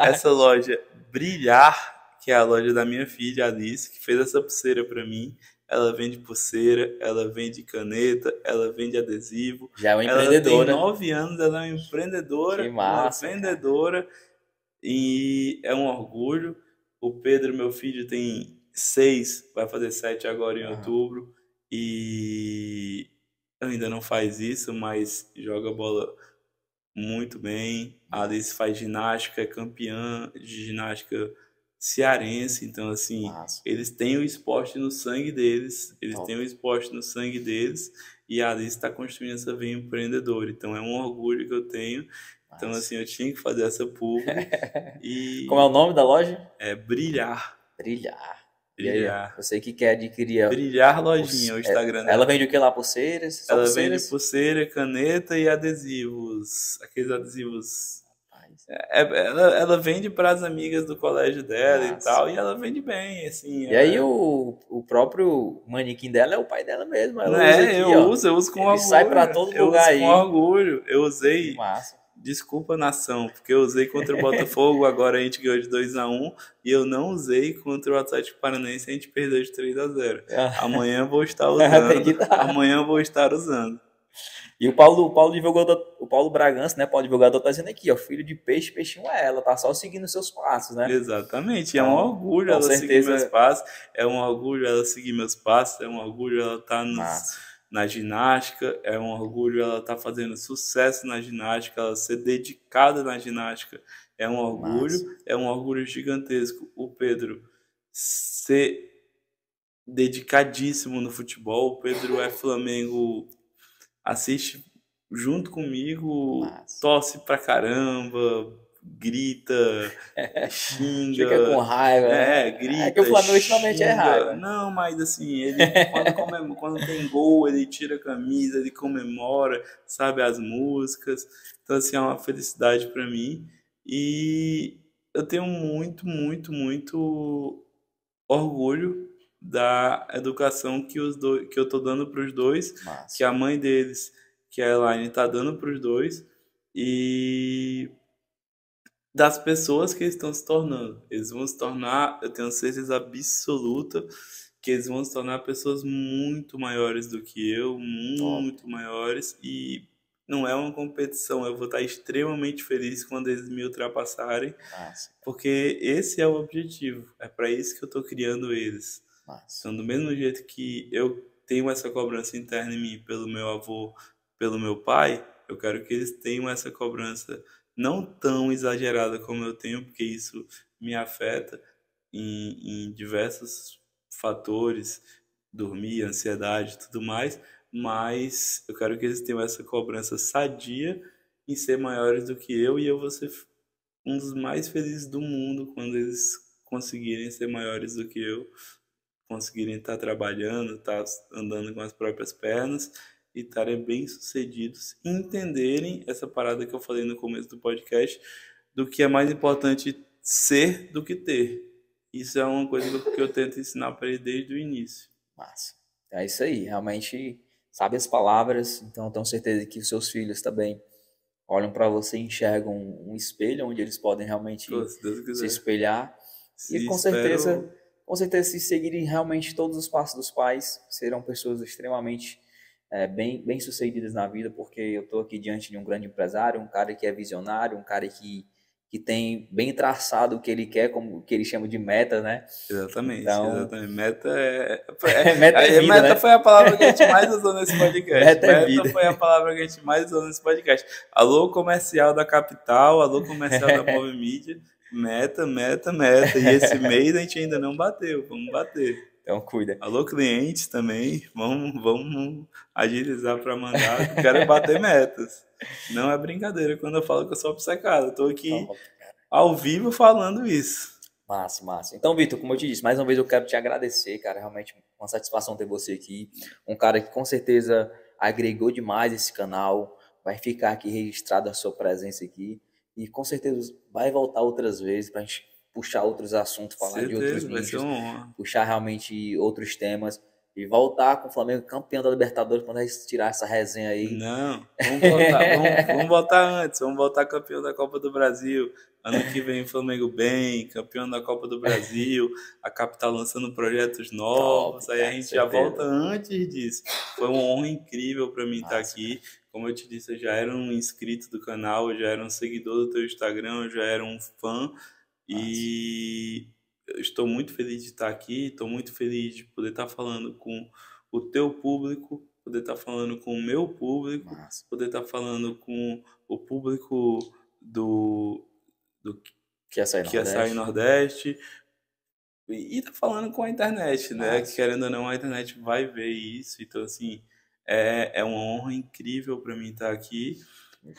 essa loja brilhar, que é a loja da minha filha, Alice, que fez essa pulseira para mim. Ela vende pulseira, ela vende caneta, ela vende adesivo. Já é uma empreendedora. Ela tem 9 anos, ela é uma empreendedora, Que massa, uma vendedora, e é um orgulho. O Pedro, meu filho, tem 6, vai fazer 7 agora em outubro, e ainda não faz isso, mas joga bola muito bem. A Alice faz ginástica, é campeã de ginástica cearense, então assim, eles têm o esporte no sangue deles, e a Alice está construindo essa veia empreendedora, então é um orgulho que eu tenho. Então assim, eu tinha que fazer essa publi. E como é o nome da loja? É Brilhar. Você que quer adquirir Brilhar Lojinha, o Instagram dela. Ela vende o que lá? Pulseiras? Ela vende pulseira, caneta e adesivos, aqueles adesivos. Ela vende para as amigas do colégio dela e tal, e ela vende bem, assim. E aí o próprio manequim dela é o pai dela mesmo. Ela usa eu uso com orgulho. Sai para todo lugar aí. Eu uso com orgulho. Eu usei. Que massa. Desculpa, nação, porque eu usei contra o Botafogo, agora a gente ganhou de 2-1, e eu não usei contra o Atlético Paranaense, a gente perdeu de 3-0. Amanhã eu vou estar usando. E o Paulo divulgador, o Paulo Bragança, né? Paulo divulgador tá dizendo aqui, ó, filho de peixe, peixinho é ela, tá só seguindo seus passos, né? Exatamente, é um Então, orgulho com ela seguir meus certeza, passos, é um orgulho ela seguir meus passos, é um orgulho ela estar massa, na ginástica, é um orgulho ela estar fazendo sucesso na ginástica, ela ser dedicada na ginástica, massa. é um orgulho gigantesco. O Pedro ser dedicadíssimo no futebol, o Pedro é Flamengo, assiste junto comigo, Massa. torce pra caramba, grita, Fica com xinga, raiva, né? É que grita, o Flamengo ultimamente é xinga. raiva. Não, mas assim, ele quando tem gol, ele tira a camisa, ele comemora, sabe as músicas. Então assim, é uma felicidade pra mim e eu tenho muito, muito, muito orgulho da educação que eu tô dando para os dois, que Massa. a mãe deles, que a Elaine, tá dando para os dois, e das pessoas que eles estão se tornando. Eles vão se tornar, eu tenho certeza absoluta, que eles vão se tornar pessoas muito maiores do que eu, Top. muito maiores, e não é uma competição. Eu vou estar extremamente feliz quando eles me ultrapassarem, Massa. porque esse é o objetivo. É para isso que eu tô criando eles. Massa. Então, do mesmo jeito que eu tenho essa cobrança interna em mim pelo meu avô, pelo meu pai, eu quero que eles tenham essa cobrança não tão exagerada como eu tenho, porque isso me afeta em diversos fatores, dormir, ansiedade, tudo mais, mas eu quero que eles tenham essa cobrança sadia em ser maiores do que eu e eu vou ser um dos mais felizes do mundo quando eles conseguirem ser maiores do que eu, conseguirem estar trabalhando, estar andando com as próprias pernas e estarem bem-sucedidos e entenderem essa parada que eu falei no começo do podcast, do que é mais importante ser do que ter. Isso é uma coisa que eu tento ensinar para eles desde o início. Massa. É isso aí, realmente sabe as palavras, então tenho certeza que os seus filhos também olham para você e enxergam um espelho onde eles podem realmente Pô, se Deus se quiser. espelhar e Se com espero... certeza se seguirem realmente todos os passos dos pais, serão pessoas extremamente bem-sucedidas na vida, porque eu estou aqui diante de um grande empresário, um cara que é visionário, um cara que tem bem traçado o que ele quer, como o que ele chama de meta, né? Exatamente, Então, exatamente. Meta meta é vida, meta né? foi a palavra que a gente mais usou nesse podcast. Meta é Meta vida. foi a palavra que a gente mais usou nesse podcast. Alô, comercial da Capital, alô, comercial da Move Mídia. Meta, meta, meta. E esse mês a gente ainda não bateu, vamos bater. Então, cuida. Alô, clientes também, vamos agilizar para mandar. Eu quero bater metas. Não é brincadeira quando eu falo que eu sou obcecado. Eu tô aqui Então, ao vivo falando isso. massa, massa. Então, Vitor, como eu te disse, mais uma vez eu quero te agradecer, cara. Realmente uma satisfação ter você aqui. Um cara que com certeza agregou demais esse canal. Vai ficar aqui registrado a sua presença aqui. E com certeza vai voltar outras vezes pra gente puxar outros assuntos, falar de outros Certeza, vai ser nichos, uma honra. puxar realmente outros temas. E voltar com o Flamengo campeão da Libertadores quando a gente tirar essa resenha aí. Não, vamos voltar antes, vamos voltar campeão da Copa do Brasil. Ano que vem Flamengo bem, campeão da Copa do Brasil, a Capital lançando projetos novos, Top, aí a cara, gente já certeza. volta antes disso. Foi uma honra incrível para mim estar Massa, aqui. Como eu te disse, eu já era um inscrito do canal, eu já era um seguidor do teu Instagram, eu já era um fã e eu estou muito feliz de estar aqui, estou muito feliz de poder estar falando com o teu público, poder estar falando com o meu público, Massa. poder estar falando com o público do Que é sair que é sair Nordeste e tá falando com a internet, né? Massa. Querendo ou não, a internet vai ver isso. Então, assim, é uma honra incrível para mim estar aqui.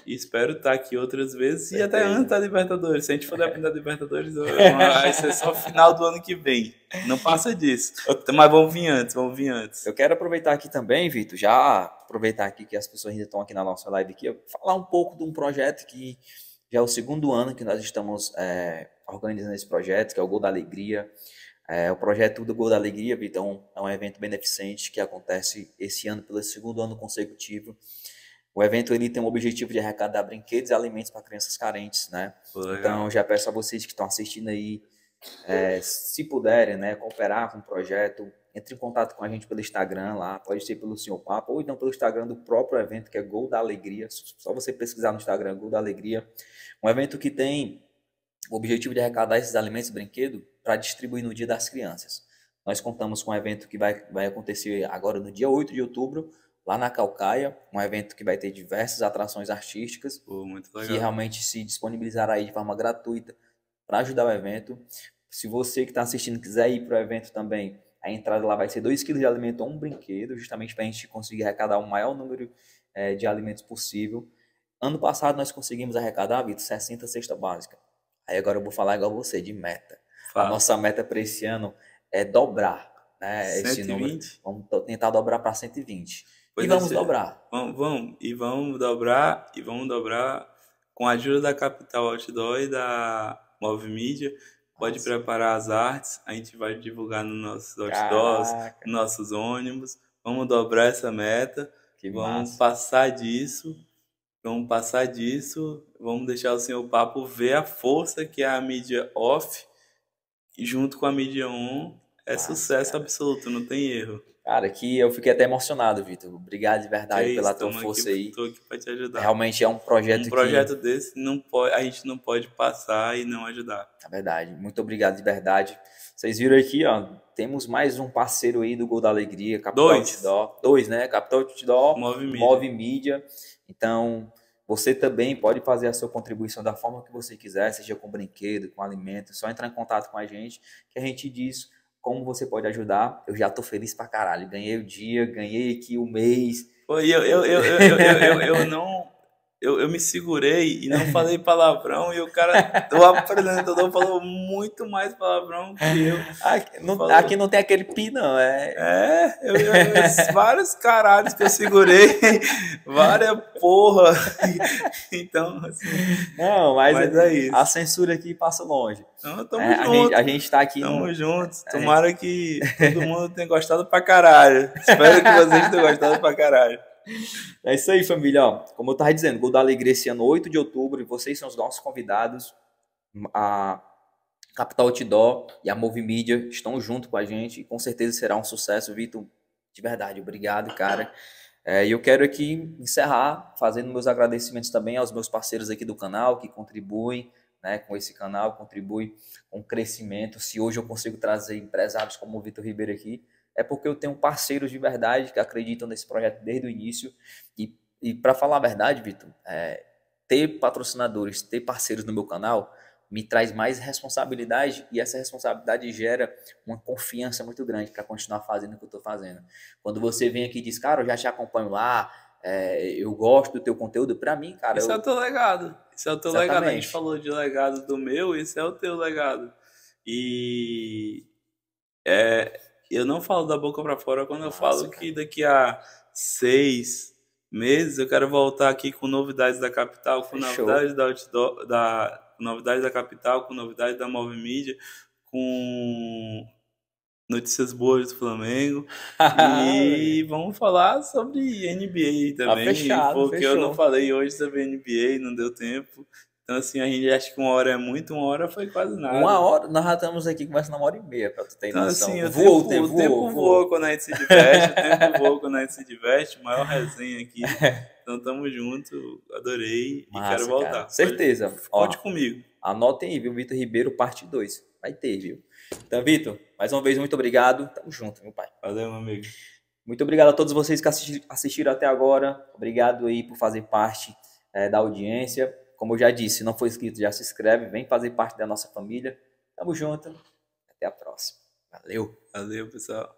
E espero estar aqui outras vezes e até antes da Libertadores. Se a gente for depender da Libertadores, vai ser só final do ano que vem. Não passa disso. Mas vamos vir antes. Eu quero aproveitar aqui também, Vitor, já aproveitar aqui que as pessoas ainda estão aqui na nossa live aqui, falar um pouco de um projeto que já é o segundo ano que nós estamos organizando esse projeto, que é o Gol da Alegria. O projeto do Gol da Alegria, Vitor, é um evento beneficente que acontece esse ano pelo segundo ano consecutivo. O evento ele tem o objetivo de arrecadar brinquedos e alimentos para crianças carentes, né? Então, já peço a vocês que estão assistindo aí, se puderem, né, cooperar com o projeto, entre em contato com a gente pelo Instagram lá, pode ser pelo Senhor Papo, ou então pelo Instagram do próprio evento, que é Gol da Alegria. Só você pesquisar no Instagram, Gol da Alegria. Um evento que tem o objetivo de arrecadar esses alimentos e brinquedos para distribuir no Dia das Crianças. Nós contamos com um evento que vai acontecer agora no dia 8 de outubro, lá na Caucaia, um evento que vai ter diversas atrações artísticas, Muito legal. que realmente se disponibilizará aí de forma gratuita para ajudar o evento. Se você que está assistindo quiser ir para o evento também, a entrada lá vai ser 2 kg de alimento ou um brinquedo, justamente para a gente conseguir arrecadar o maior número de alimentos possível. Ano passado nós conseguimos arrecadar, Vitor, 60 cestas básicas. Aí agora eu vou falar igual você, de meta. A nossa meta para esse ano é dobrar, né, esse número. Vamos tentar dobrar para 120. E vamos dobrar. Vamos dobrar com a ajuda da Capital Outdoor e da Move Mídia. Pode preparar as artes, a gente vai divulgar nos nossos outdoors, nos nossos ônibus. Vamos dobrar essa meta. Vamos passar disso. Vamos deixar o Senhor Papo ver a força que é a mídia off e junto com a mídia on é sucesso absoluto, não tem erro. Cara, que eu fiquei até emocionado, Vitor. Obrigado de verdade pela tua força aí. Estou aqui para te ajudar. Realmente é um projeto desse a gente não pode passar e não ajudar. É verdade. Muito obrigado de verdade. Vocês viram aqui, ó, temos mais um parceiro aí do Gol da Alegria, Capital Outdoor. 2, né? Capital Outdoor, Move Mídia. Então, você também pode fazer a sua contribuição da forma que você quiser, seja com brinquedo, com alimento. Só entrar em contato com a gente, que a gente diz como você pode ajudar. Eu já tô feliz pra caralho. Ganhei o dia, ganhei aqui o mês. Eu me segurei e não falei palavrão e o cara, o apresentador, falou muito mais palavrão que eu. Aqui não tem aquele pi, não. Vários caralhos que eu segurei, várias porra. Então, assim. Não, mas é isso. A censura aqui passa longe. Então, tamo junto. A gente tá aqui. Tamo junto. Tomara que todo mundo tenha gostado pra caralho. Espero que vocês tenham gostado pra caralho. É isso aí, família. Ó, como eu estava dizendo, Gol da Alegria esse ano, 8 de outubro, e vocês são os nossos convidados. A Capital Outdoor e a Move Mídia estão junto com a gente e com certeza será um sucesso, Vitor. De verdade, obrigado, cara. E eu quero aqui encerrar fazendo meus agradecimentos também aos meus parceiros aqui do canal que contribuem, né, com esse canal, contribuem com o crescimento. Se hoje eu consigo trazer empresários como o Vitor Ribeiro aqui, é porque eu tenho parceiros de verdade que acreditam nesse projeto desde o início. E para falar a verdade, Vitor, ter patrocinadores, ter parceiros no meu canal me traz mais responsabilidade e essa responsabilidade gera uma confiança muito grande para continuar fazendo o que eu estou fazendo. Quando você vem aqui e diz, cara, eu já te acompanho lá, eu gosto do teu conteúdo, para mim, cara... Isso é o teu legado. Isso é o teu legado. A gente falou de legado do meu, esse é o teu legado. E... eu não falo da boca para fora quando eu falo que daqui a 6 meses eu quero voltar aqui com novidades da capital, com novidades da Outdoor, novidades da capital, com novidades da Move Mídia, com notícias boas do Flamengo. E vamos falar sobre NBA também, porque eu não falei hoje sobre NBA, não deu tempo. Então, assim, a gente acha que 1 hora é muito, 1 hora foi quase nada. 1 hora? Nós já estamos aqui conversando 1h30, pra tu ter noção. Assim, o tempo voa quando a gente se diverte, o tempo voa quando a gente se diverte, maior resenha aqui. Então, tamo junto, adorei e quero voltar. Cara. Certeza. Conte comigo. Anotem aí, viu? Vitor Ribeiro, parte 2. Vai ter, viu? Então, Vitor, mais uma vez, muito obrigado. Tamo junto, meu pai. Valeu, meu amigo. Muito obrigado a todos vocês que assistiram até agora. Obrigado aí por fazer parte da audiência. Como eu já disse, se não for inscrito, já se inscreve. Vem fazer parte da nossa família. Tamo junto. Até a próxima. Valeu. Valeu, pessoal.